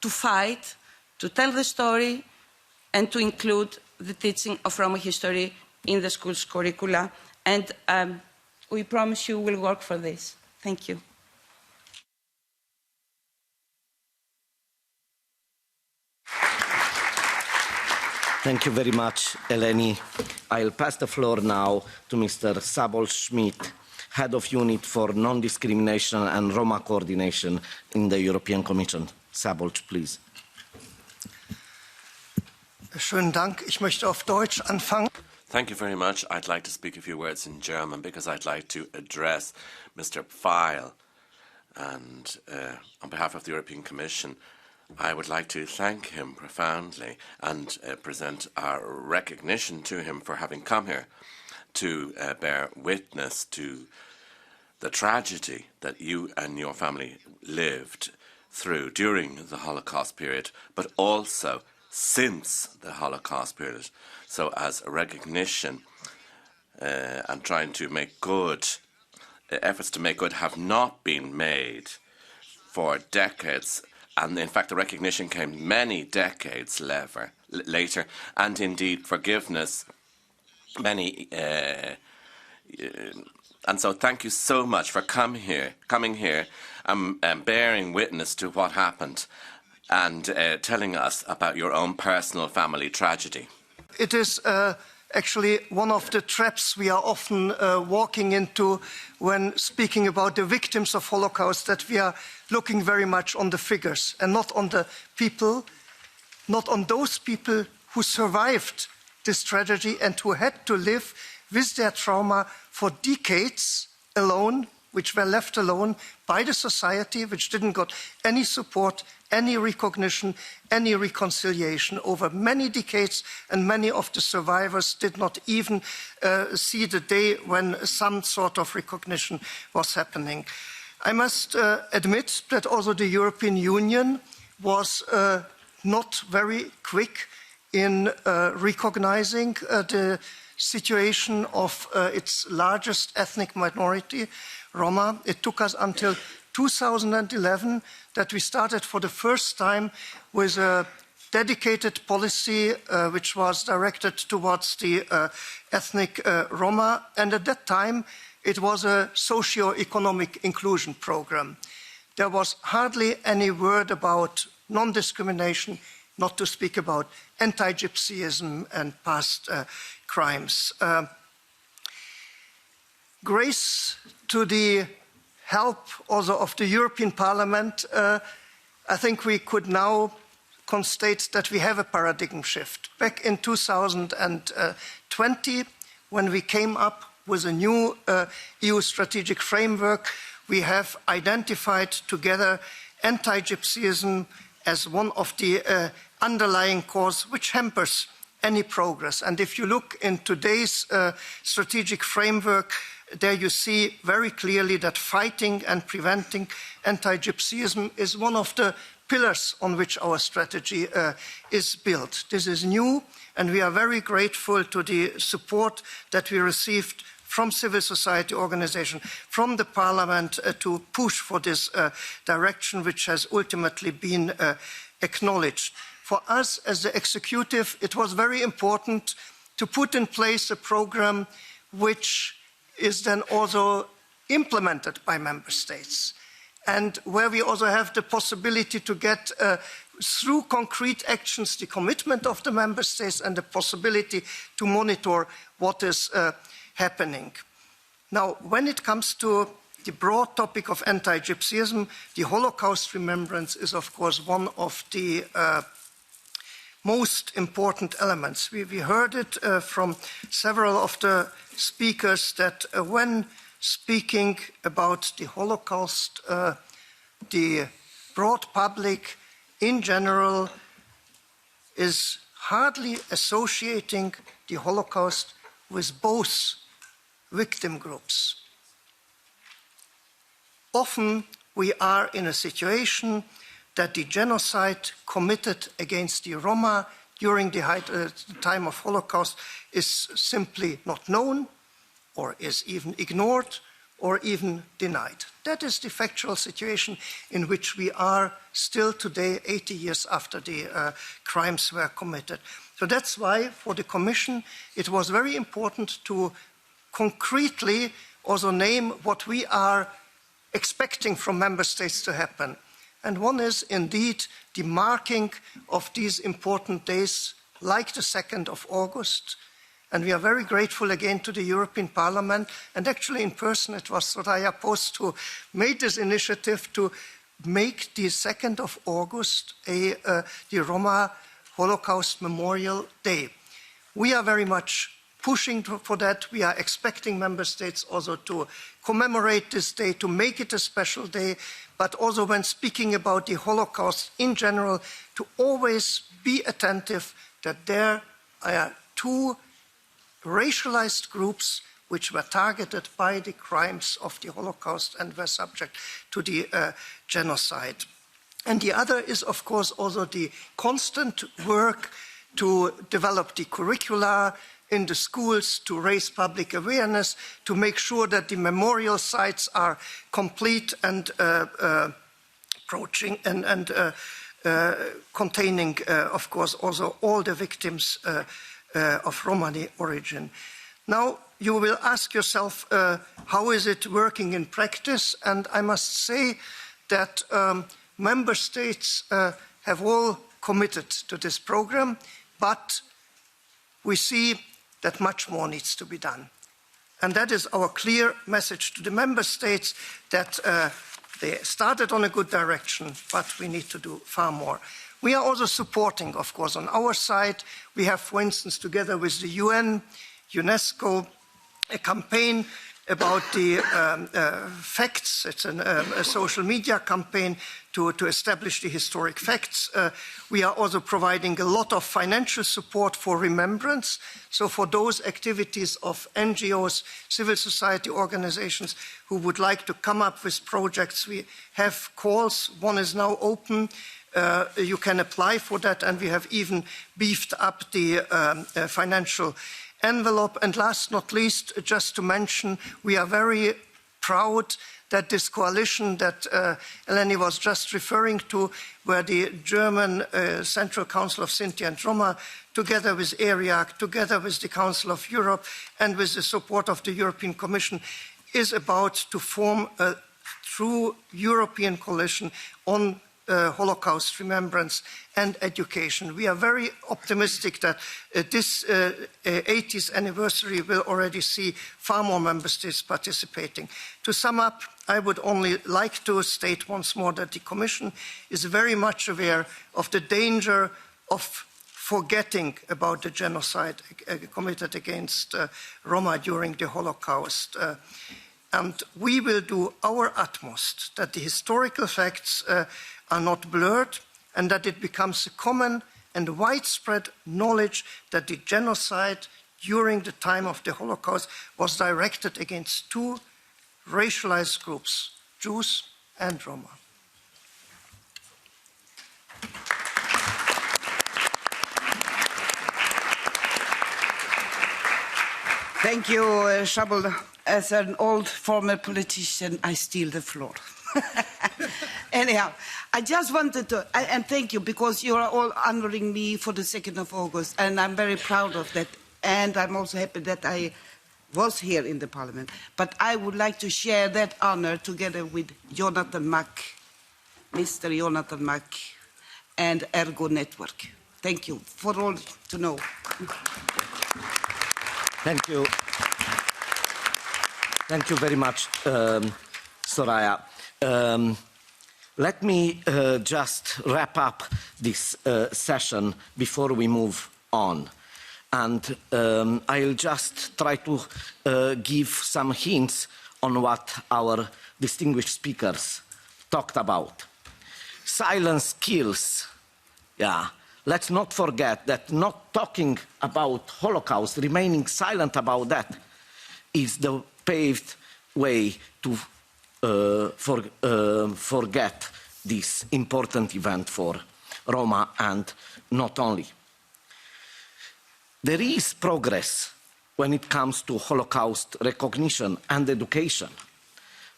fight, to tell the story, and to include the teaching of Roma history in the school's curricula. And we promise you we'll work for this. Thank you. Thank you very much, Eleni. I'll pass the floor now to Mr. Sabol Schmidt, Head of Unit for Non-Discrimination and Roma Coordination in the European Commission. Sabol, please. Schönen Dank. Ich möchte auf Deutsch anfangen. Thank you very much. I'd like to speak a few words in German because I'd like to address Mr. Feil. And on behalf of the European Commission, I would like to thank him profoundly and present our recognition to him for having come here to bear witness to the tragedy that you and your family lived through during the Holocaust period, but also since the Holocaust period. So as a recognition and trying to make good, efforts to make good have not been made for decades. And in fact, the recognition came many decades later. later, and indeed forgiveness. Many, and so thank you so much for coming here, bearing witness to what happened, and telling us about your own personal family tragedy. It is actually one of the traps we are often walking into when speaking about the victims of Holocaust, that we are looking very much on the figures and not on the people, not on those people who survived this tragedy and who had to live with their trauma for decades alone, which were left alone by the society, which didn't got any support, any recognition, any reconciliation over many decades, and many of the survivors did not even see the day when some sort of recognition was happening. I must admit that also the European Union was not very quick in recognizing the situation of its largest ethnic minority, Roma. It took us until 2011 that we started for the first time with a dedicated policy which was directed towards the ethnic Roma, and at that time it was a socio-economic inclusion program. There was hardly any word about non-discrimination, not to speak about anti-Gypsyism and past crimes. Grace to the help also of the European Parliament, I think we could now constate that we have a paradigm shift. Back in 2020, when we came up with a new EU strategic framework, we have identified together anti-Gypsyism as one of the underlying causes which hampers any progress. And if you look in today's strategic framework, there you see very clearly that fighting and preventing anti-Gypsyism is one of the pillars on which our strategy is built. This is new, and we are very grateful to the support that we received from civil society organizations, from the parliament to push for this direction, which has ultimately been acknowledged. For us as the executive, it was very important to put in place a program which is then also implemented by member states, and where we also have the possibility to get through concrete actions the commitment of the member states and the possibility to monitor what is happening. Now, when it comes to the broad topic of anti-Gypsyism, the Holocaust remembrance is, of course, one of the most important elements. We heard it from several of the speakers that when speaking about the Holocaust, the broad public in general is hardly associating the Holocaust with both victim groups. Often we are in a situation that the genocide committed against the Roma during the time of Holocaust is simply not known, or is even ignored, or even denied. That is the factual situation in which we are still today, 80 years after the crimes were committed. So that's why for the Commission it was very important to concretely also name what we are expecting from member states to happen. And one is indeed the marking of these important days, like the 2nd of August. And we are very grateful again to the European Parliament. And actually in person it was Soraya Post who made this initiative to make the 2nd of August the Roma Holocaust Memorial Day. We are very much pushing for that. We are expecting member states also to commemorate this day, to make it a special day, but also when speaking about the Holocaust in general, to always be attentive that there are two racialized groups which were targeted by the crimes of the Holocaust and were subject to the genocide. And the other is, of course, also the constant work to develop the curricula in the schools, to raise public awareness, to make sure that the memorial sites are complete and approaching and containing, of course, also all the victims of Romani origin. Now, you will ask yourself, how is it working in practice? And I must say that member states have all committed to this program, but we see that much more needs to be done. And that is our clear message to the member states, that they started on a good direction, but we need to do far more. We are also supporting, of course, on our side. We have, for instance, together with the UN, UNESCO, a campaign about the facts. It's a social media campaign to establish the historic facts. We are also providing a lot of financial support for remembrance. So for those activities of NGOs, civil society organizations who would like to come up with projects, we have calls. One is now open. You can apply for that, and we have even beefed up the financial envelope. And last not least, just to mention, we are very proud that this coalition that Eleni was just referring to, where the German Central Council of Sinti and Roma, together with ERIAC, together with the Council of Europe, and with the support of the European Commission, is about to form a true European coalition on Holocaust remembrance and education. We are very optimistic that this 80th anniversary will already see far more member states participating. To sum up, I would only like to state once more that the Commission is very much aware of the danger of forgetting about the genocide committed against Roma during the Holocaust. And we will do our utmost that the historical facts are not blurred, and that it becomes a common and widespread knowledge that the genocide during the time of the Holocaust was directed against two racialized groups, Jews and Roma. Thank you, Szabol. As an old former politician, I steal the floor. Anyhow, I just wanted to, and thank you, because you are all honoring me for the 2nd of August, and I'm very proud of that, and I'm also happy that I was here in the Parliament. But I would like to share that honor together with Jonathan Mack, Mr. Jonathan Mack, and ERGO Network. Thank you, for all to know. Thank you. Thank you very much, Soraya. Let me just wrap up this session before we move on. And I'll just try to give some hints on what our distinguished speakers talked about. Silence kills. Yeah. Let's not forget that not talking about Holocaust, remaining silent about that, is the paved way to forget this important event for Roma, and not only. There is progress when it comes to Holocaust recognition and education,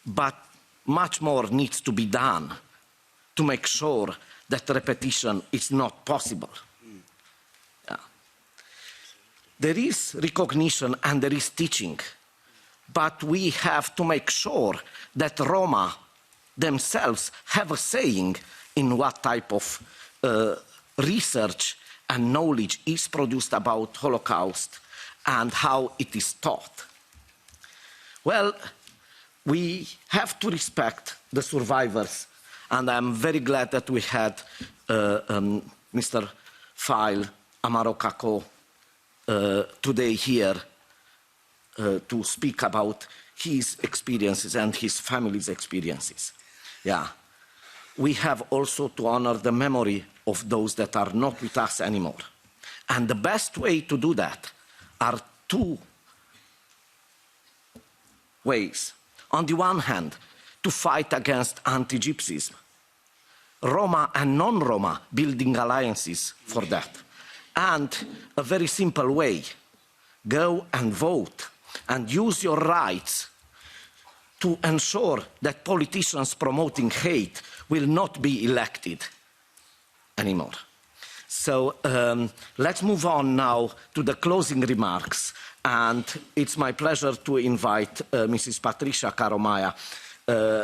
but much more needs to be done to make sure that repetition is not possible. Yeah. There is recognition and there is teaching, but we have to make sure that Roma themselves have a saying in what type of research and knowledge is produced about Holocaust and how it is taught. Well, we have to respect the survivors, and I'm very glad that we had Mr. File Amaro Kako today here to speak about his experiences and his family's experiences. Yeah. We have also to honor the memory of those that are not with us anymore. And the best way to do that are two ways. On the one hand, to fight against anti-Gypsyism. Roma and non-Roma building alliances for that. And a very simple way, go and vote and use your rights to ensure that politicians promoting hate will not be elected. anymore. So let's move on now to the closing remarks. And it's my pleasure to invite Mrs. Patricia Caro,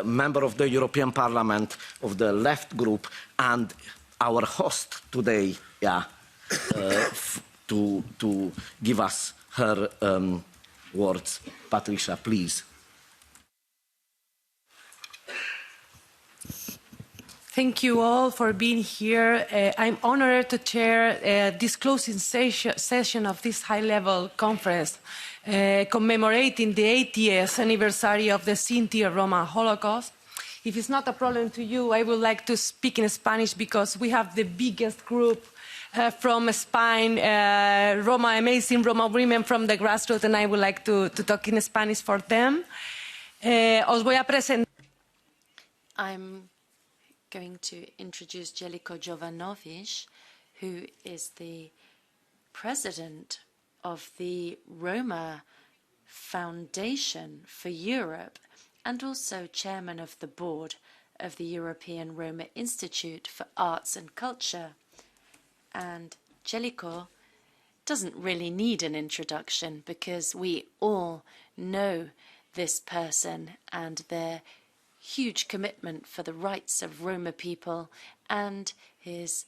member of the European Parliament of the Left Group, and our host today, to give us her words. Patricia, please. Thank you all for being here. I'm honored to chair this closing session of this high-level conference commemorating the 80th anniversary of the Sinti Roma Holocaust. If it's not a problem to you, I would like to speak in Spanish because we have the biggest group from Spain, amazing Roma women from the grassroots, and I would like to talk in Spanish for them. Os voy a presentar. I'm going to introduce Jellico Jovanovic, who is the president of the Roma Foundation for Europe and also chairman of the board of the European Roma Institute for Arts and Culture. And Jellico doesn't really need an introduction because we all know this person and their huge commitment for the rights of Roma people and his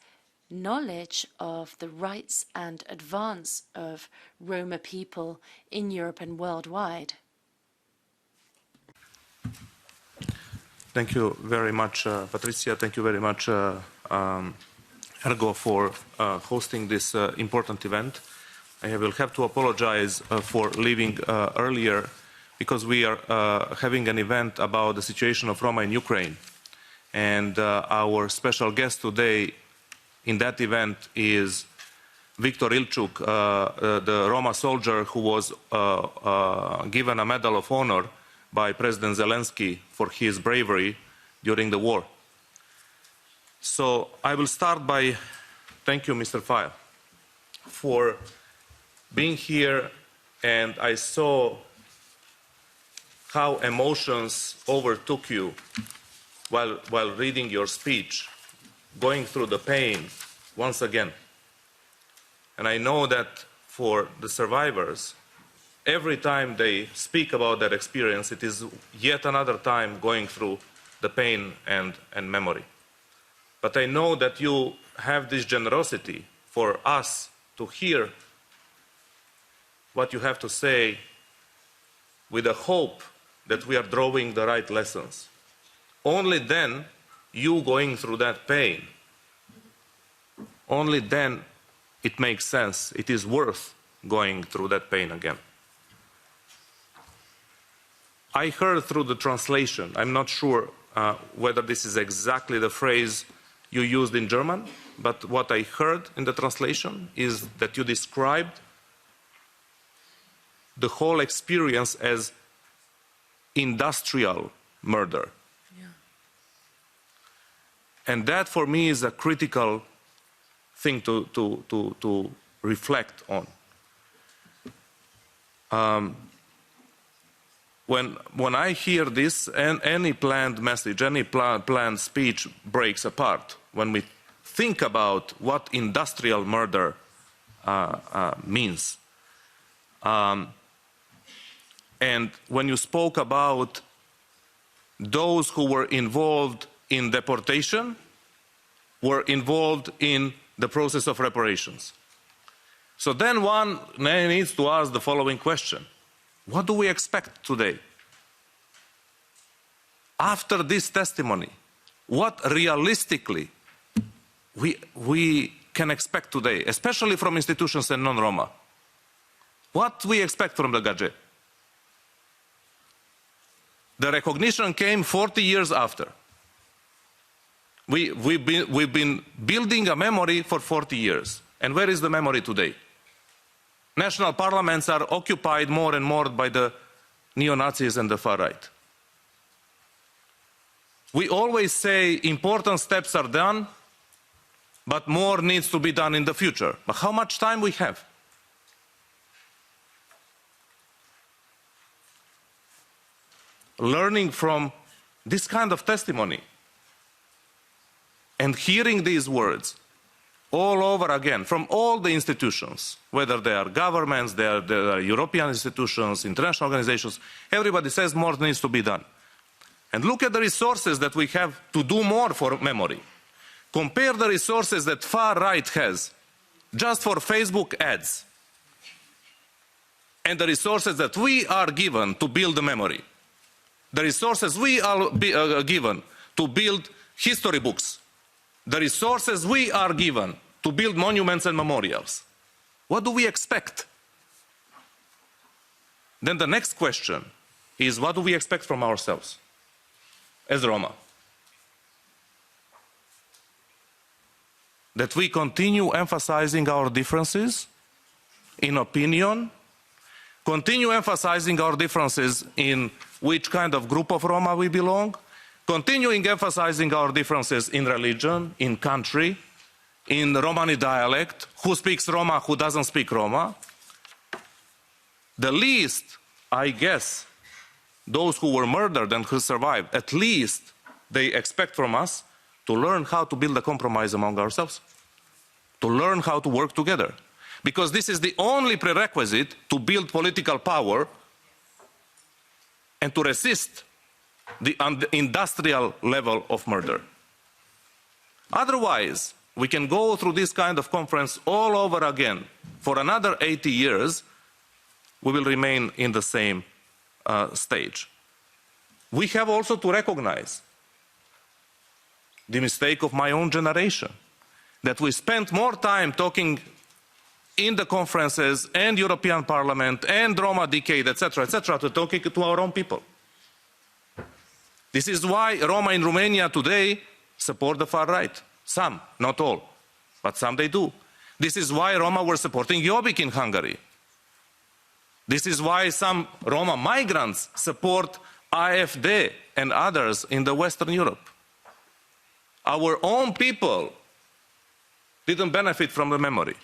knowledge of the rights and advance of Roma people in Europe and worldwide. Thank you very much, Patricia. Thank you very much, ERGO, for hosting this important event. I will have to apologize for leaving earlier because we are having an event about the situation of Roma in Ukraine. And our special guest today in that event is Viktor Ilchuk, the Roma soldier who was given a Medal of Honor by President Zelensky for his bravery during the war. So I will start by thank you, Mr. File, for being here, and I saw how emotions overtook you while reading your speech, going through the pain once again. And I know that for the survivors, every time they speak about that experience, it is yet another time going through the pain and memory. But I know that you have this generosity for us to hear what you have to say with the hope that we are drawing the right lessons. Only then, you going through that pain, only then it makes sense. It is worth going through that pain again. I heard through the translation, I'm not sure whether this is exactly the phrase you used in German, but what I heard in the translation is that you described the whole experience as industrial murder. Yeah. And that for me is a critical thing to reflect on. When I hear this, and any planned message, any planned speech breaks apart. When we think about what industrial murder means. And when you spoke about those who were involved in deportation, were involved in the process of reparations. So then one needs to ask the following question. What do we expect today? After this testimony, what realistically we can expect today, especially from institutions and non-Roma? What we expect from the Gadget? The recognition came 40 years after. We've been building a memory for 40 years. And where is the memory today? National parliaments are occupied more and more by the neo-Nazis and the far right. We always say important steps are done, but more needs to be done in the future. But how much time we have? Learning from this kind of testimony and hearing these words, all over again from all the institutions, whether they are governments, they are European institutions, international organizations. Everybody says more needs to be done. And look at the resources that we have to do more for memory. Compare the resources that far right has just for Facebook ads and the resources that we are given to build the memory. The resources we are given to build history books. The resources we are given to build monuments and memorials. What do we expect? Then the next question is, what do we expect from ourselves as Roma? That we continue emphasizing our differences in opinion, continue emphasizing our differences in which kind of group of Roma we belong, continuing emphasizing our differences in religion, in country, in Romani dialect, who speaks Roma, who doesn't speak Roma. The least, I guess, those who were murdered and who survived, at least they expect from us to learn how to build a compromise among ourselves, to learn how to work together. Because this is the only prerequisite to build political power and to resist the industrial level of murder. Otherwise, we can go through this kind of conference all over again. For another 80 years, we will remain in the same stage. We have also to recognize the mistake of my own generation, that we spent more time talking in the conferences and European Parliament and Roma Decade, etc., to talking to our own people. This is why Roma in Romania today support the far right. Some, not all, but some they do. This is why Roma were supporting Jobbik in Hungary. This is why some Roma migrants support AfD and others in the Western Europe. Our own people didn't benefit from the memory.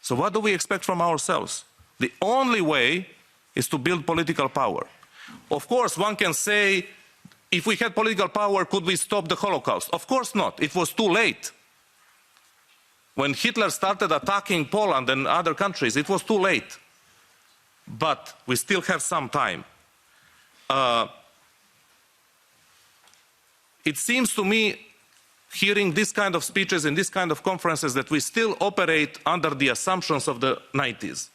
So what do we expect from ourselves? The only way is to build political power. Of course, one can say, if we had political power, could we stop the Holocaust? Of course not. It was too late. When Hitler started attacking Poland and other countries, it was too late. But we still have some time. It seems to me, hearing this kind of speeches and this kind of conferences, that we still operate under the assumptions of the 90s.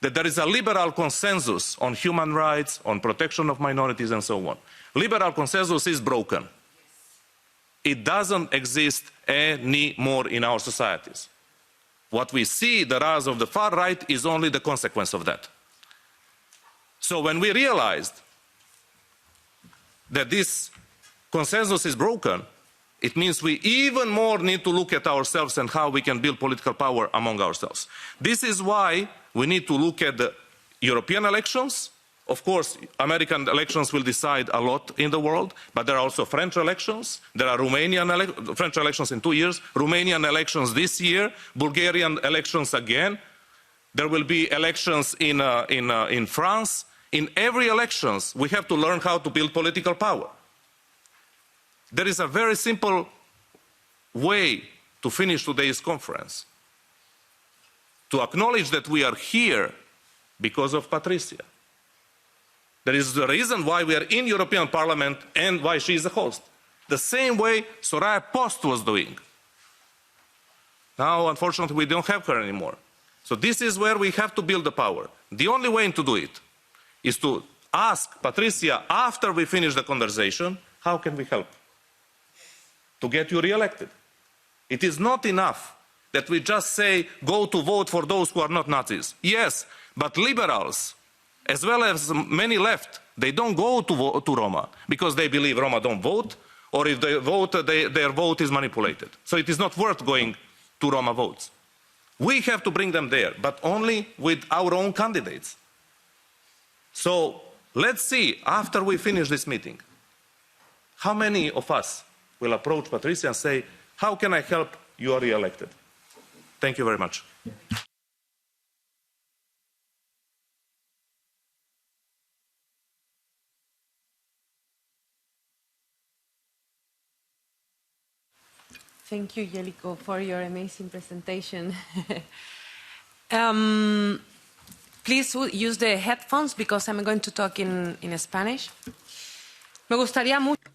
That there is a liberal consensus on human rights, on protection of minorities and so on. Liberal consensus is broken. It doesn't exist anymore in our societies. What we see, the rise of the far right, is only the consequence of that. So when we realized that this consensus is broken, it means we even more need to look at ourselves and how we can build political power among ourselves. This is why we need to look at the European elections. Of course, American elections will decide a lot in the world, but there are also French elections. There are French elections in 2 years, Romanian elections this year, Bulgarian elections again. There will be elections in France. In every elections, we have to learn how to build political power. There is a very simple way to finish today's conference. To acknowledge that we are here because of Patricia. There is the reason why we are in European Parliament and why she is the host. The same way Soraya Post was doing. Now, unfortunately, we don't have her anymore. So this is where we have to build the power. The only way to do it is to ask Patricia, after we finish the conversation, how can we help to get you re-elected? It is not enough that we just say, go to vote for those who are not Nazis. Yes, but liberals, as well as many left, they don't go to Roma because they believe Roma don't vote, or if they vote, their vote is manipulated. So it is not worth going to Roma votes. We have to bring them there, but only with our own candidates. So let's see, after we finish this meeting, how many of us will approach Patricia and say, how can I help? You are re-elected. Thank you very much. Thank you, Jellico, for your amazing presentation. Please use the headphones because I'm going to talk in Spanish. Me gustaría mucho.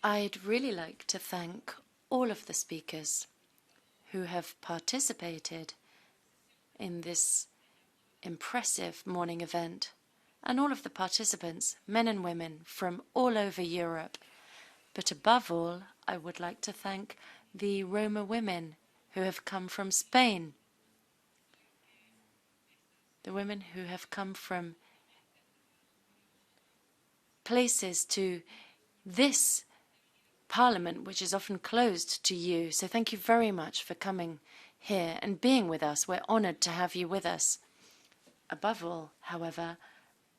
I'd really like to thank all of the speakers who have participated in this impressive morning event, and all of the participants, men and women from all over Europe. But above all, I would like to thank the Roma women who have come from Spain, the women who have come from places to this Parliament, which is often closed to you. So thank you very much for coming here and being with us. We're honored to have you with us. Above all, however,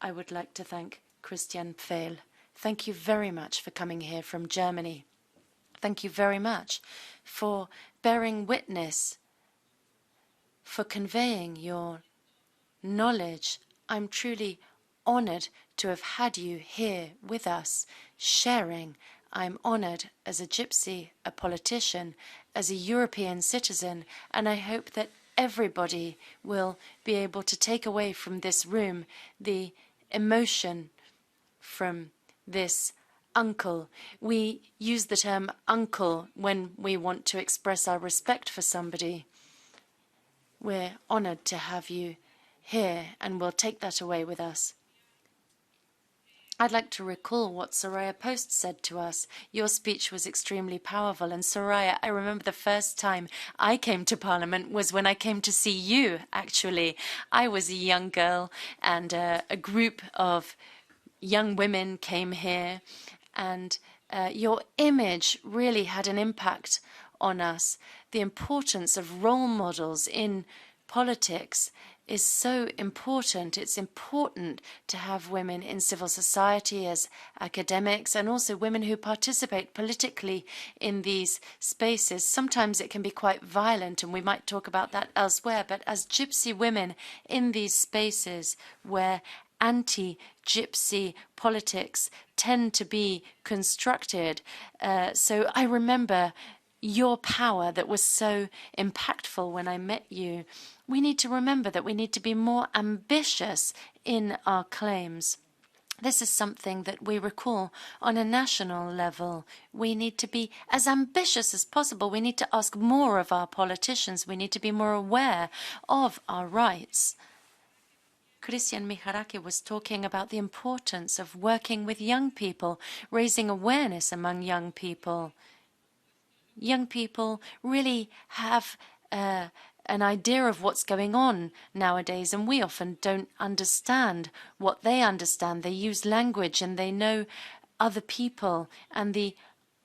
I would like to thank Christian Pfeil. Thank you very much for coming here from Germany. Thank you very much for bearing witness, for conveying your knowledge. I'm truly honored to have had you here with us, sharing. I'm honored as a gypsy, a politician, as a European citizen, and I hope that everybody will be able to take away from this room the emotion from this uncle. We use the term uncle when we want to express our respect for somebody. We're honored to have you here, and we'll take that away with us. I'd like to recall what Soraya Post said to us. Your speech was extremely powerful. And Soraya, I remember the first time I came to Parliament was when I came to see you, actually. I was a young girl, and a group of young women came here, and your image really had an impact on us. The importance of role models in politics is so important. It's important to have women in civil society as academics, and also women who participate politically in these spaces. Sometimes it can be quite violent, and we might talk about that elsewhere, but as gypsy women in these spaces where anti-gypsy politics tend to be constructed. So I remember your power that was so impactful when I met you. We need to remember that we need to be more ambitious in our claims. This is something that we recall on a national level. We need to be as ambitious as possible. We need to ask more of our politicians. We need to be more aware of our rights. Christian Micharaki was talking about the importance of working with young people, raising awareness among young people. Young people really have an idea of what's going on nowadays, and we often don't understand what they understand. They use language and they know other people, and the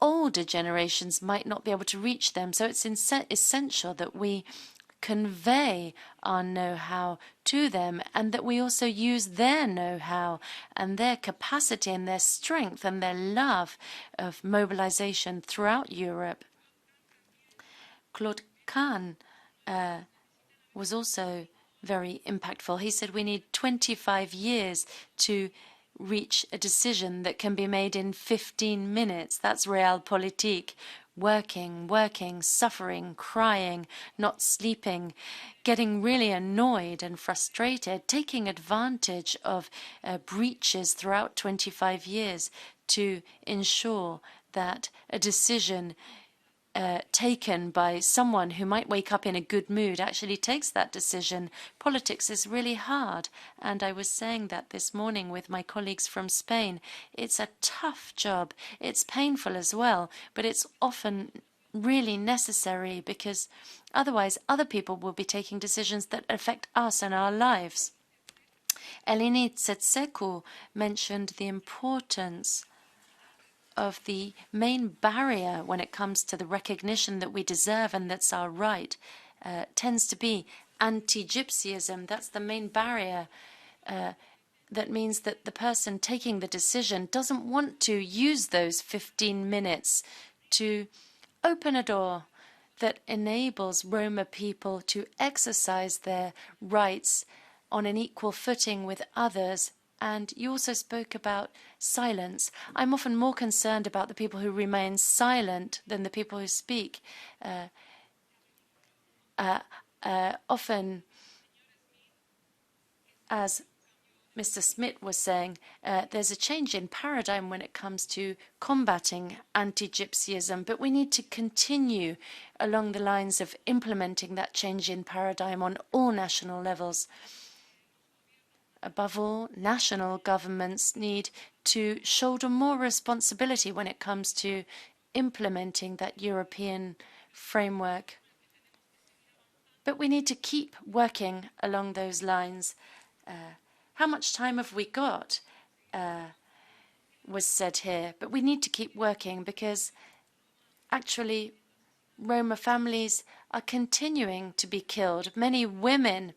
older generations might not be able to reach them. So it's essential that we convey our know-how to them, and that we also use their know-how and their capacity and their strength and their love of mobilization throughout Europe. Claude Kahn was also very impactful. He said we need 25 years to reach a decision that can be made in 15 minutes. That's realpolitik. Working, suffering, crying, not sleeping, getting really annoyed and frustrated, taking advantage of breaches throughout 25 years to ensure that a decision taken by someone who might wake up in a good mood actually takes that decision. Politics is really hard, and I was saying that this morning with my colleagues from Spain. It's a tough job. It's painful as well, but it's often really necessary, because otherwise other people will be taking decisions that affect us and our lives. Eleni Tsetsekou mentioned the importance of the main barrier when it comes to the recognition that we deserve and that's our right, tends to be anti-gypsyism. That's the main barrier. That means that the person taking the decision doesn't want to use those 15 minutes to open a door that enables Roma people to exercise their rights on an equal footing with others And you also spoke about silence. I'm often more concerned about the people who remain silent than the people who speak. Often, as Mr. Smith was saying, there's a change in paradigm when it comes to combating anti-Gypsyism, but we need to continue along the lines of implementing that change in paradigm on all national levels. Above all, national governments need to shoulder more responsibility when it comes to implementing that European framework. But we need to keep working along those lines. How much time have we got? Was said here. But we need to keep working because actually Roma families are continuing to be killed. Many women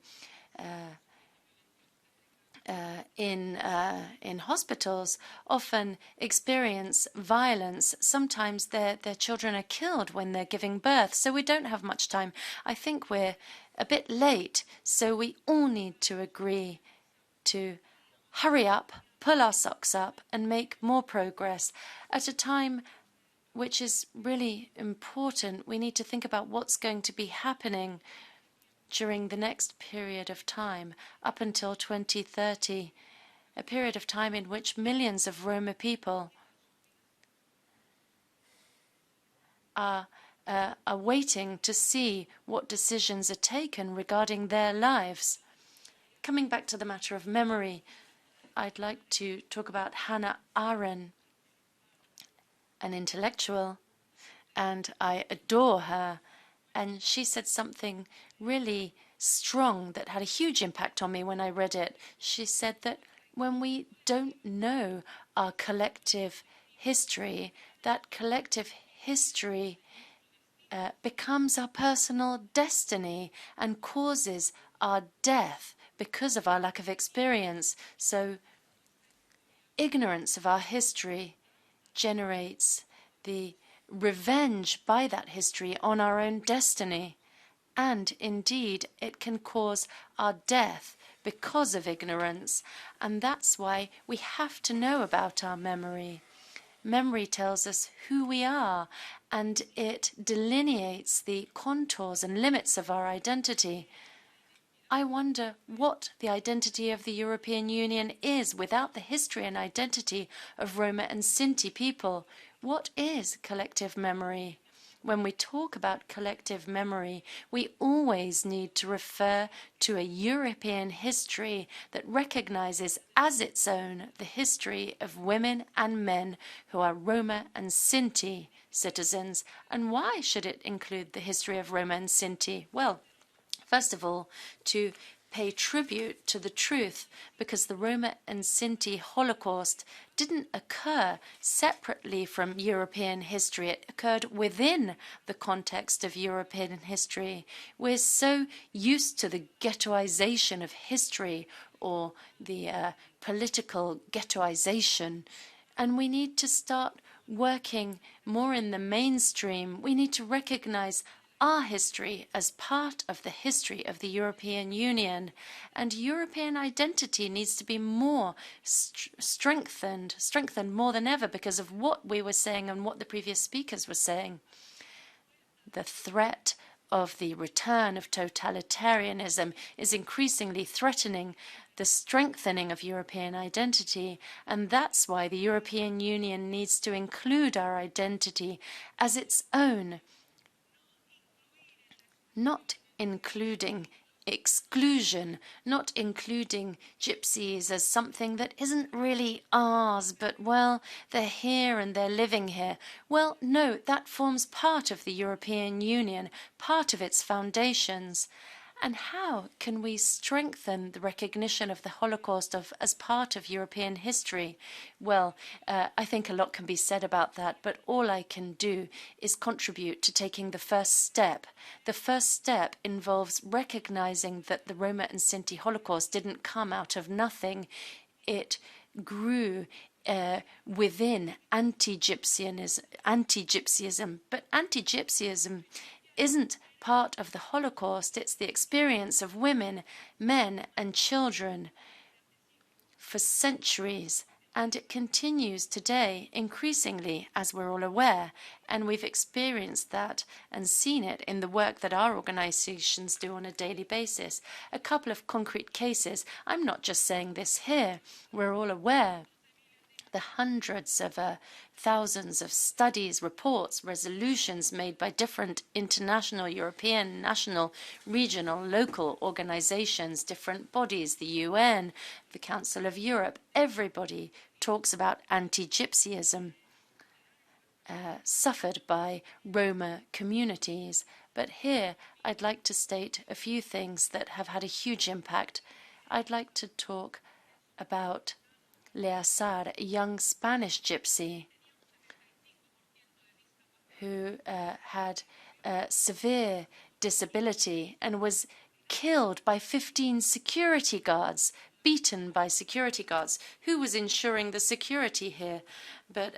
in hospitals often experience violence. Sometimes their children are killed when they're giving birth. So we don't have much time. I think we're a bit late. So we all need to agree to hurry up, pull our socks up, and make more progress at a time which is really important. We need to think about what's going to be happening during the next period of time, up until 2030, a period of time in which millions of Roma people are waiting to see what decisions are taken regarding their lives. Coming back to the matter of memory, I'd like to talk about Hannah Arendt, an intellectual, and I adore her. And she said something really strong that had a huge impact on me when I read it. She said that when we don't know our collective history, that collective history becomes our personal destiny and causes our death because of our lack of experience. So ignorance of our history generates the revenge by that history on our own destiny. And indeed, it can cause our death because of ignorance. And that's why we have to know about our memory. Memory tells us who we are, and it delineates the contours and limits of our identity. I wonder what the identity of the European Union is without the history and identity of Roma and Sinti people. What is collective memory? When we talk about collective memory, we always need to refer to a European history that recognizes as its own the history of women and men who are Roma and Sinti citizens. And why should it include the history of Roma and Sinti? Well, first of all, to pay tribute to the truth, because the Roma and Sinti Holocaust didn't occur separately from European history. It occurred within the context of European history. We're so used to the ghettoization of history, or the political ghettoization, and we need to start working more in the mainstream. We need to recognize our history as part of the history of the European Union, and European identity needs to be more strengthened more than ever because of what we were saying and what the previous speakers were saying. The threat of the return of totalitarianism is increasingly threatening the strengthening of European identity, and that's why the European Union needs to include our identity as its own, not including exclusion, not including gypsies as something that isn't really ours, but, well, they're here and they're living here. Well, no, that forms part of the European Union, part of its foundations. And how can we strengthen the recognition of the Holocaust as part of European history? Well, I think a lot can be said about that, but all I can do is contribute to taking the first step. The first step involves recognizing that the Roma and Sinti Holocaust didn't come out of nothing. It grew within anti-Gypsyism, but anti-Gypsyism isn't part of the Holocaust. It's the experience of women, men, and children for centuries, and it continues today increasingly, as we're all aware, and we've experienced that and seen it in the work that our organizations do on a daily basis. A couple of concrete cases. I'm not just saying this here. We're all aware the hundreds of thousands of studies, reports, resolutions made by different international, European, national, regional, local organizations, different bodies, the UN, the Council of Europe. Everybody talks about anti-Gypsyism suffered by Roma communities. But here I'd like to state a few things that have had a huge impact. I'd like to talk about Leazar, a young Spanish gypsy who had severe disability and was killed by 15 security guards, beaten by security guards. Who was ensuring the security here? But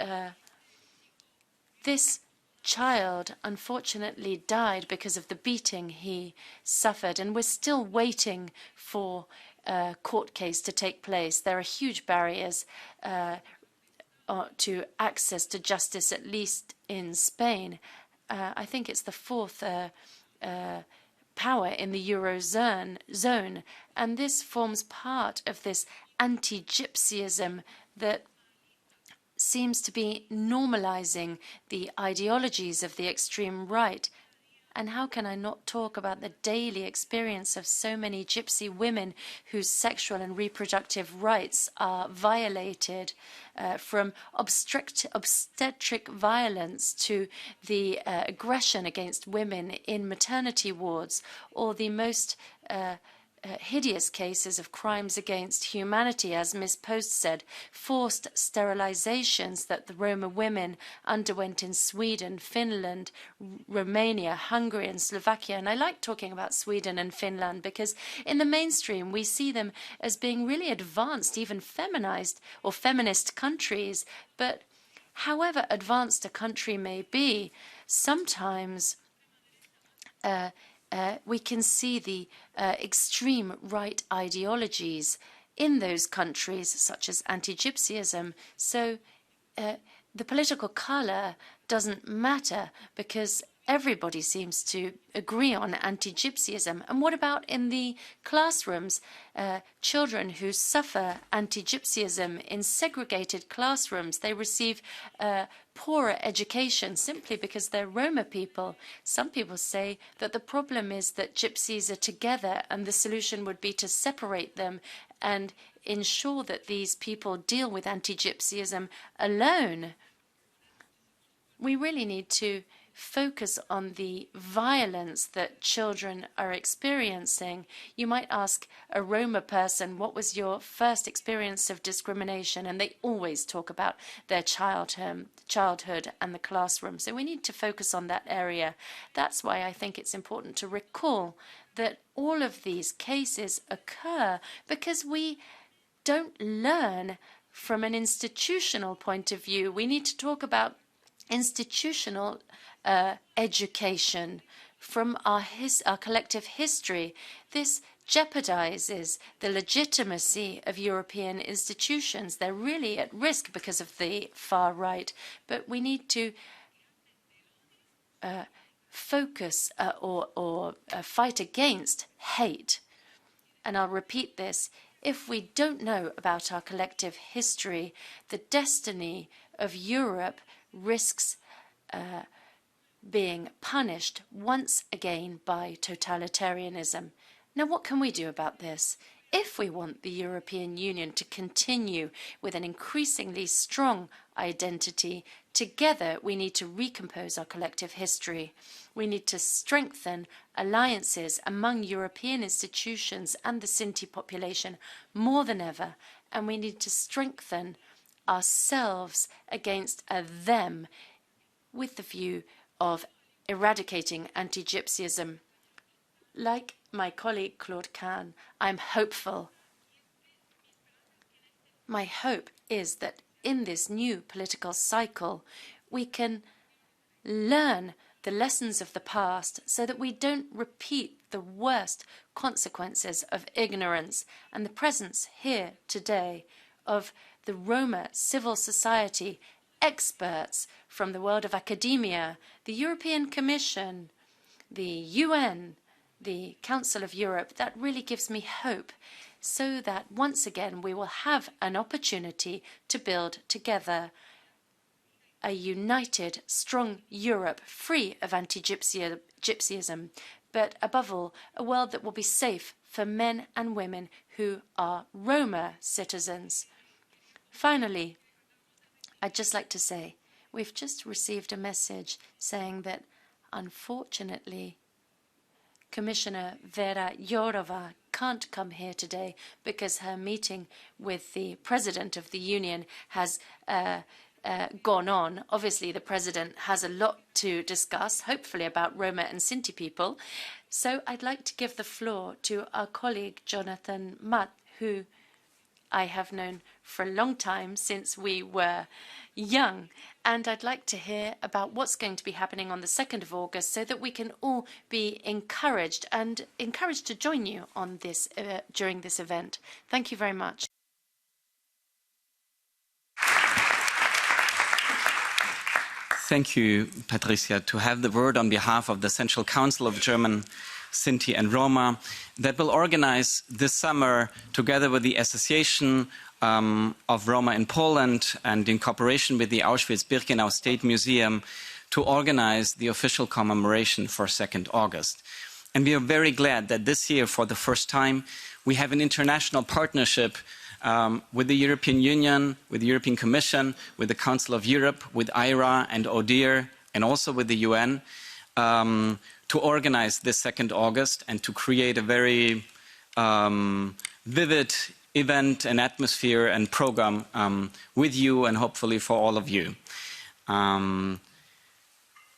this child unfortunately died because of the beating he suffered, and we're still waiting for court case to take place. There are huge barriers to access to justice, at least in Spain. I think it's the fourth power in the Eurozone, and this forms part of this anti-Gypsyism that seems to be normalizing the ideologies of the extreme right. And how can I not talk about the daily experience of so many Gypsy women whose sexual and reproductive rights are violated, from obstetric violence to the aggression against women in maternity wards, or the most hideous cases of crimes against humanity, as Ms. Post said, forced sterilizations that the Roma women underwent in Sweden, Finland, Romania, Hungary, and Slovakia. And I like talking about Sweden and Finland because in the mainstream we see them as being really advanced, even feminized or feminist countries. But however advanced a country may be, sometimes we can see the extreme right ideologies in those countries, such as anti-Gypsyism. So the political color doesn't matter because everybody seems to agree on anti-Gypsyism. And what about in the classrooms? Children who suffer anti-Gypsyism in segregated classrooms, they receive poorer education simply because they're Roma people. Some people say that the problem is that Gypsies are together and the solution would be to separate them and ensure that these people deal with anti-Gypsyism alone. We really need to focus on the violence that children are experiencing. You might ask a Roma person, what was your first experience of discrimination? And they always talk about their childhood and the classroom. So we need to focus on that area. That's why I think it's important to recall that all of these cases occur because we don't learn from an institutional point of view. We need to talk about institutional education from our collective history. This jeopardizes the legitimacy of European institutions. They're really at risk because of the far right. But we need to focus or fight against hate. And I'll repeat this. If we don't know about our collective history, the destiny of Europe risks being punished once again by totalitarianism. Now, what can we do about this? If we want the European Union to continue with an increasingly strong identity, together we need to recompose our collective history. We need to strengthen alliances among European institutions and the Sinti population more than ever, and we need to strengthen ourselves against them with the view of eradicating anti-Gypsyism. Like my colleague Claude Kahn, I'm hopeful. My hope is that in this new political cycle, we can learn the lessons of the past so that we don't repeat the worst consequences of ignorance, and the presence here today of the Roma civil society experts from the world of academia, the European Commission, the UN, the Council of Europe, that really gives me hope, so that once again we will have an opportunity to build together a united, strong Europe, free of anti-Gypsyism, but above all, a world that will be safe for men and women who are Roma citizens. Finally, I'd just like to say, we've just received a message saying that, unfortunately, Commissioner Vera Jourova can't come here today because her meeting with the President of the Union has gone on. Obviously, the President has a lot to discuss, hopefully about Roma and Sinti people. So I'd like to give the floor to our colleague, Jonathan Matt, who I have known for a long time, since we were young. And I'd like to hear about what's going to be happening on the 2nd of August so that we can all be encouraged to join you on this during this event. Thank you very much. Thank you, Patricia, to have the word on behalf of the Central Council of German Sinti and Roma that will organize this summer, together with the Association of Roma in Poland and in cooperation with the Auschwitz-Birkenau State Museum, to organize the official commemoration for 2nd August. And we are very glad that this year, for the first time, we have an international partnership with the European Union, with the European Commission, with the Council of Europe, with IRA and ODIHR, and also with the UN, to organize this 2nd August and to create a very vivid event and atmosphere and program with you and hopefully for all of you.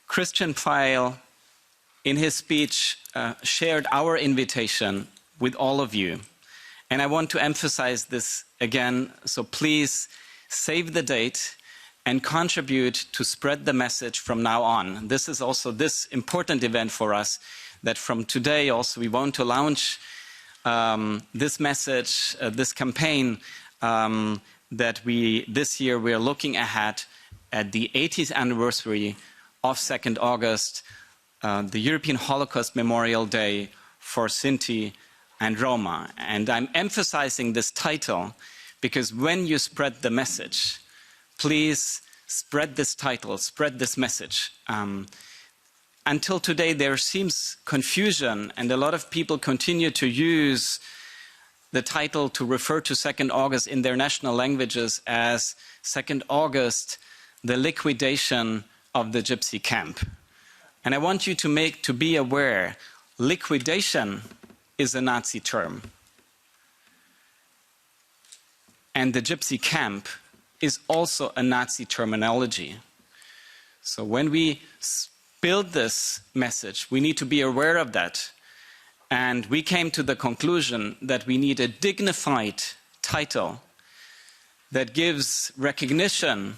Christian Pfeil, in his speech, shared our invitation with all of you. And I want to emphasize this again, so please save the date and contribute to spread the message from now on. This is also this important event for us, that from today also we want to launch this message, this campaign, that this year we are looking ahead at the 80th anniversary of 2nd August, the European Holocaust Memorial Day for Sinti and Roma. And I'm emphasizing this title because when you spread the message, please spread this title, spread this message. Until today, there seems confusion, and a lot of people continue to use the title to refer to 2nd August in their national languages as 2nd August, the liquidation of the Gypsy camp. And I want you to be aware, liquidation is a Nazi term. And the Gypsy camp is also a Nazi terminology. So when we build this message, we need to be aware of that. And we came to the conclusion that we need a dignified title that gives recognition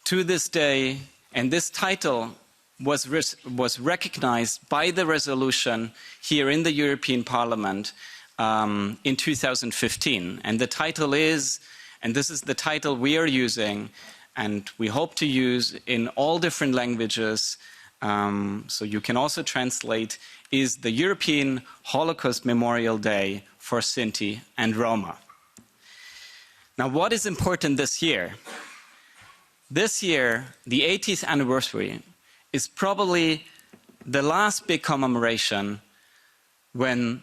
to this day. And this title was recognized by the resolution here in the European Parliament in 2015. And the title is, and this is the title we are using, and we hope to use in all different languages, so you can also translate, is the European Holocaust Memorial Day for Sinti and Roma. Now, what is important this year? This year, the 80th anniversary, is probably the last big commemoration when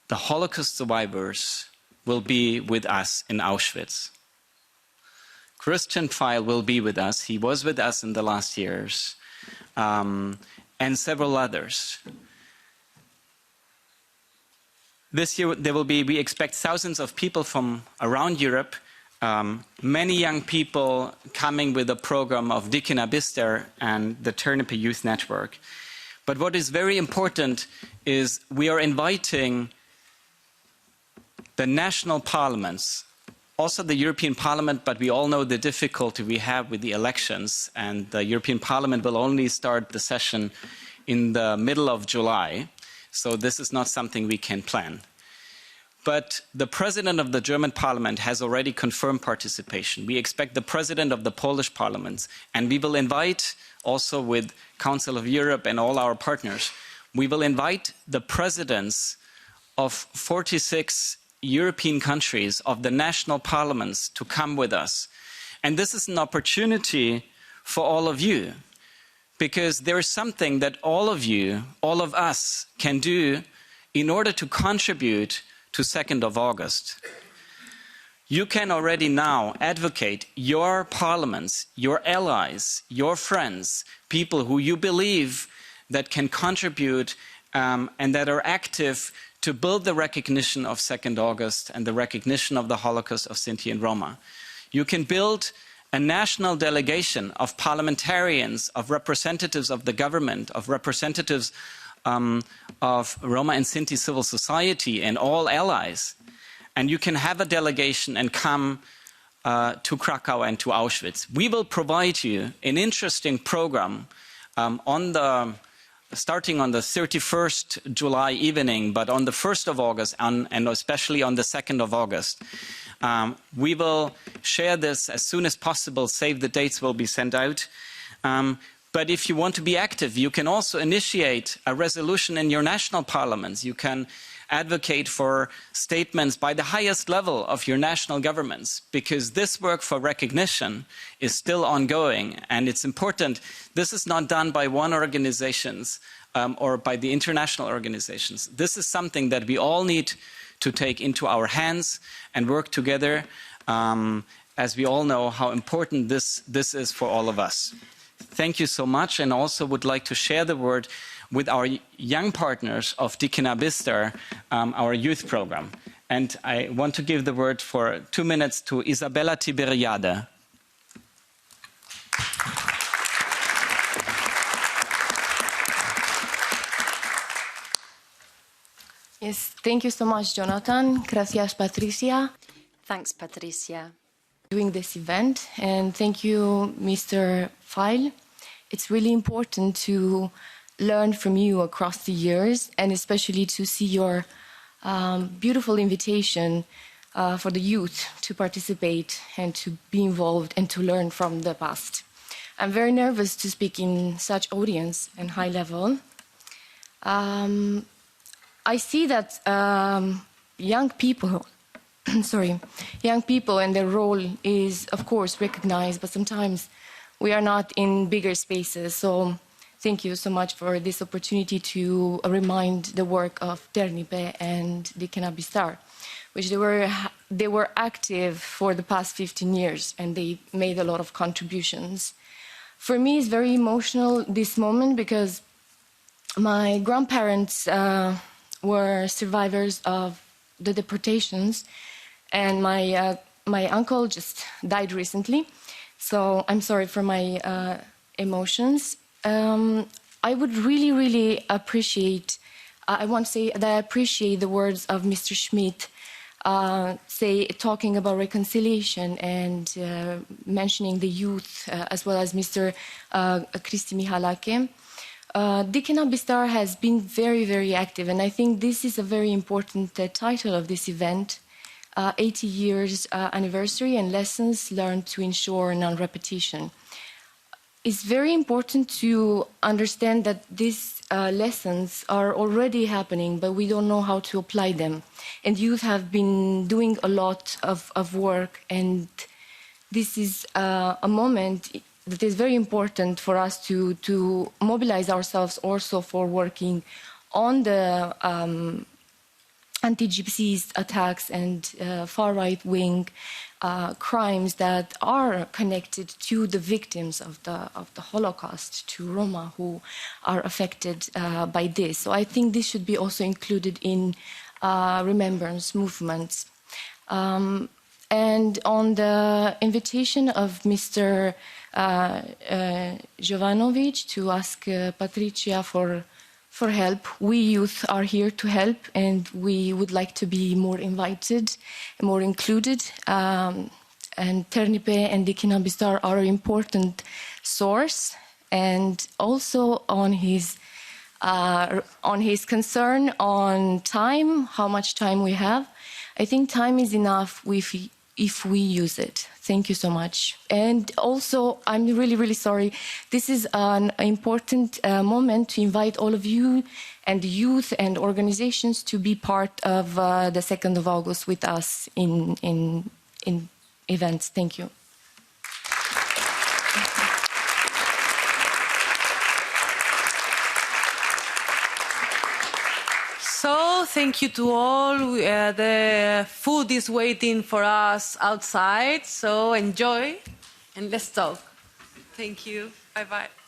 the Holocaust survivors will be with us in Auschwitz. Christian Pfeil will be with us. He was with us in the last years, and several others. This year, we expect thousands of people from around Europe, many young people coming with a program of Dikina Bister and the Turnipe Youth Network. But what is very important is we are inviting the national parliaments, also the European Parliament, but we all know the difficulty we have with the elections, and the European Parliament will only start the session in the middle of July, so this is not something we can plan. But the president of the German parliament has already confirmed participation. We expect the president of the Polish parliament, and we will invite, also with Council of Europe and all our partners, we will invite the presidents of 46 European countries, of the national parliaments, to come with us. And this is an opportunity for all of you, because there is something that all of you, all of us, can do in order to contribute to 2nd of August. You can already now advocate your parliaments, your allies, your friends, people who you believe that can contribute and that are active to build the recognition of 2nd August and the recognition of the Holocaust of Sinti and Roma. You can build a national delegation of parliamentarians, of representatives of the government, of representatives of Roma and Sinti civil society and all allies. And you can have a delegation and come to Krakow and to Auschwitz. We will provide you an interesting program starting on the 31st July evening, but on the 1st of August and especially on the 2nd of August. We will share this as soon as possible. Save the dates will be sent out. But if you want to be active, you can also initiate a resolution in your national parliaments. You can advocate for statements by the highest level of your national governments, because this work for recognition is still ongoing, and it's important. This is not done by one organization or by the international organizations. This is something that we all need to take into our hands and work together, as we all know how important this is for all of us. Thank you so much, and also would like to share the word with our young partners of Dikina Bistar, our youth program. And I want to give the word for 2 minutes to Isabella Tiberiade. Yes, thank you so much, Jonathan. Gracias, Patricia. Thanks, Patricia. Doing this event, and thank you, Mr. Feil. It's really important to learn from you across the years, and especially to see your beautiful invitation for the youth to participate and to be involved and to learn from the past. I'm very nervous to speak in such audience and high level. I see that young people young people and their role is, of course, recognized, but sometimes we are not in bigger spaces. So thank you so much for this opportunity to remind the work of Ternipe and Dikina Bistar, which they were active for the past 15 years, and they made a lot of contributions. For me, it's very emotional, this moment, because my grandparents were survivors of the deportations, and my uncle just died recently. So I'm sorry for my emotions. I would really, really appreciate, I want to say that I appreciate the words of Mr. Schmidt, talking about reconciliation and mentioning the youth, as well as Mr. Kristi Mihalake. Dikina Bistar has been very, very active, and I think this is a very important title of this event, 80 years anniversary and lessons learned to ensure non-repetition. It's very important to understand that these lessons are already happening, but we don't know how to apply them. And youth have been doing a lot of work, and this is a moment that is very important for us to mobilize ourselves also for working on the anti-Gypsies attacks and far-right wing crimes that are connected to the victims of the Holocaust, to Roma who are affected by this. So I think this should be also included in remembrance movements. And on the invitation of Mr. Jovanovic to ask Patricia for help, we youth are here to help, and we would like to be more invited, more included. And Ternipe and Dikina Bistar are an important source, and also on his on his concern on time, how much time we have. I think time is enough if we use it. Thank you so much. And also, I'm really, really sorry. This is an important moment to invite all of you and youth and organizations to be part of the 2nd of August with us in events. Thank you. So, thank you to all. The food is waiting for us outside, so enjoy and let's talk. Thank you. Bye-bye.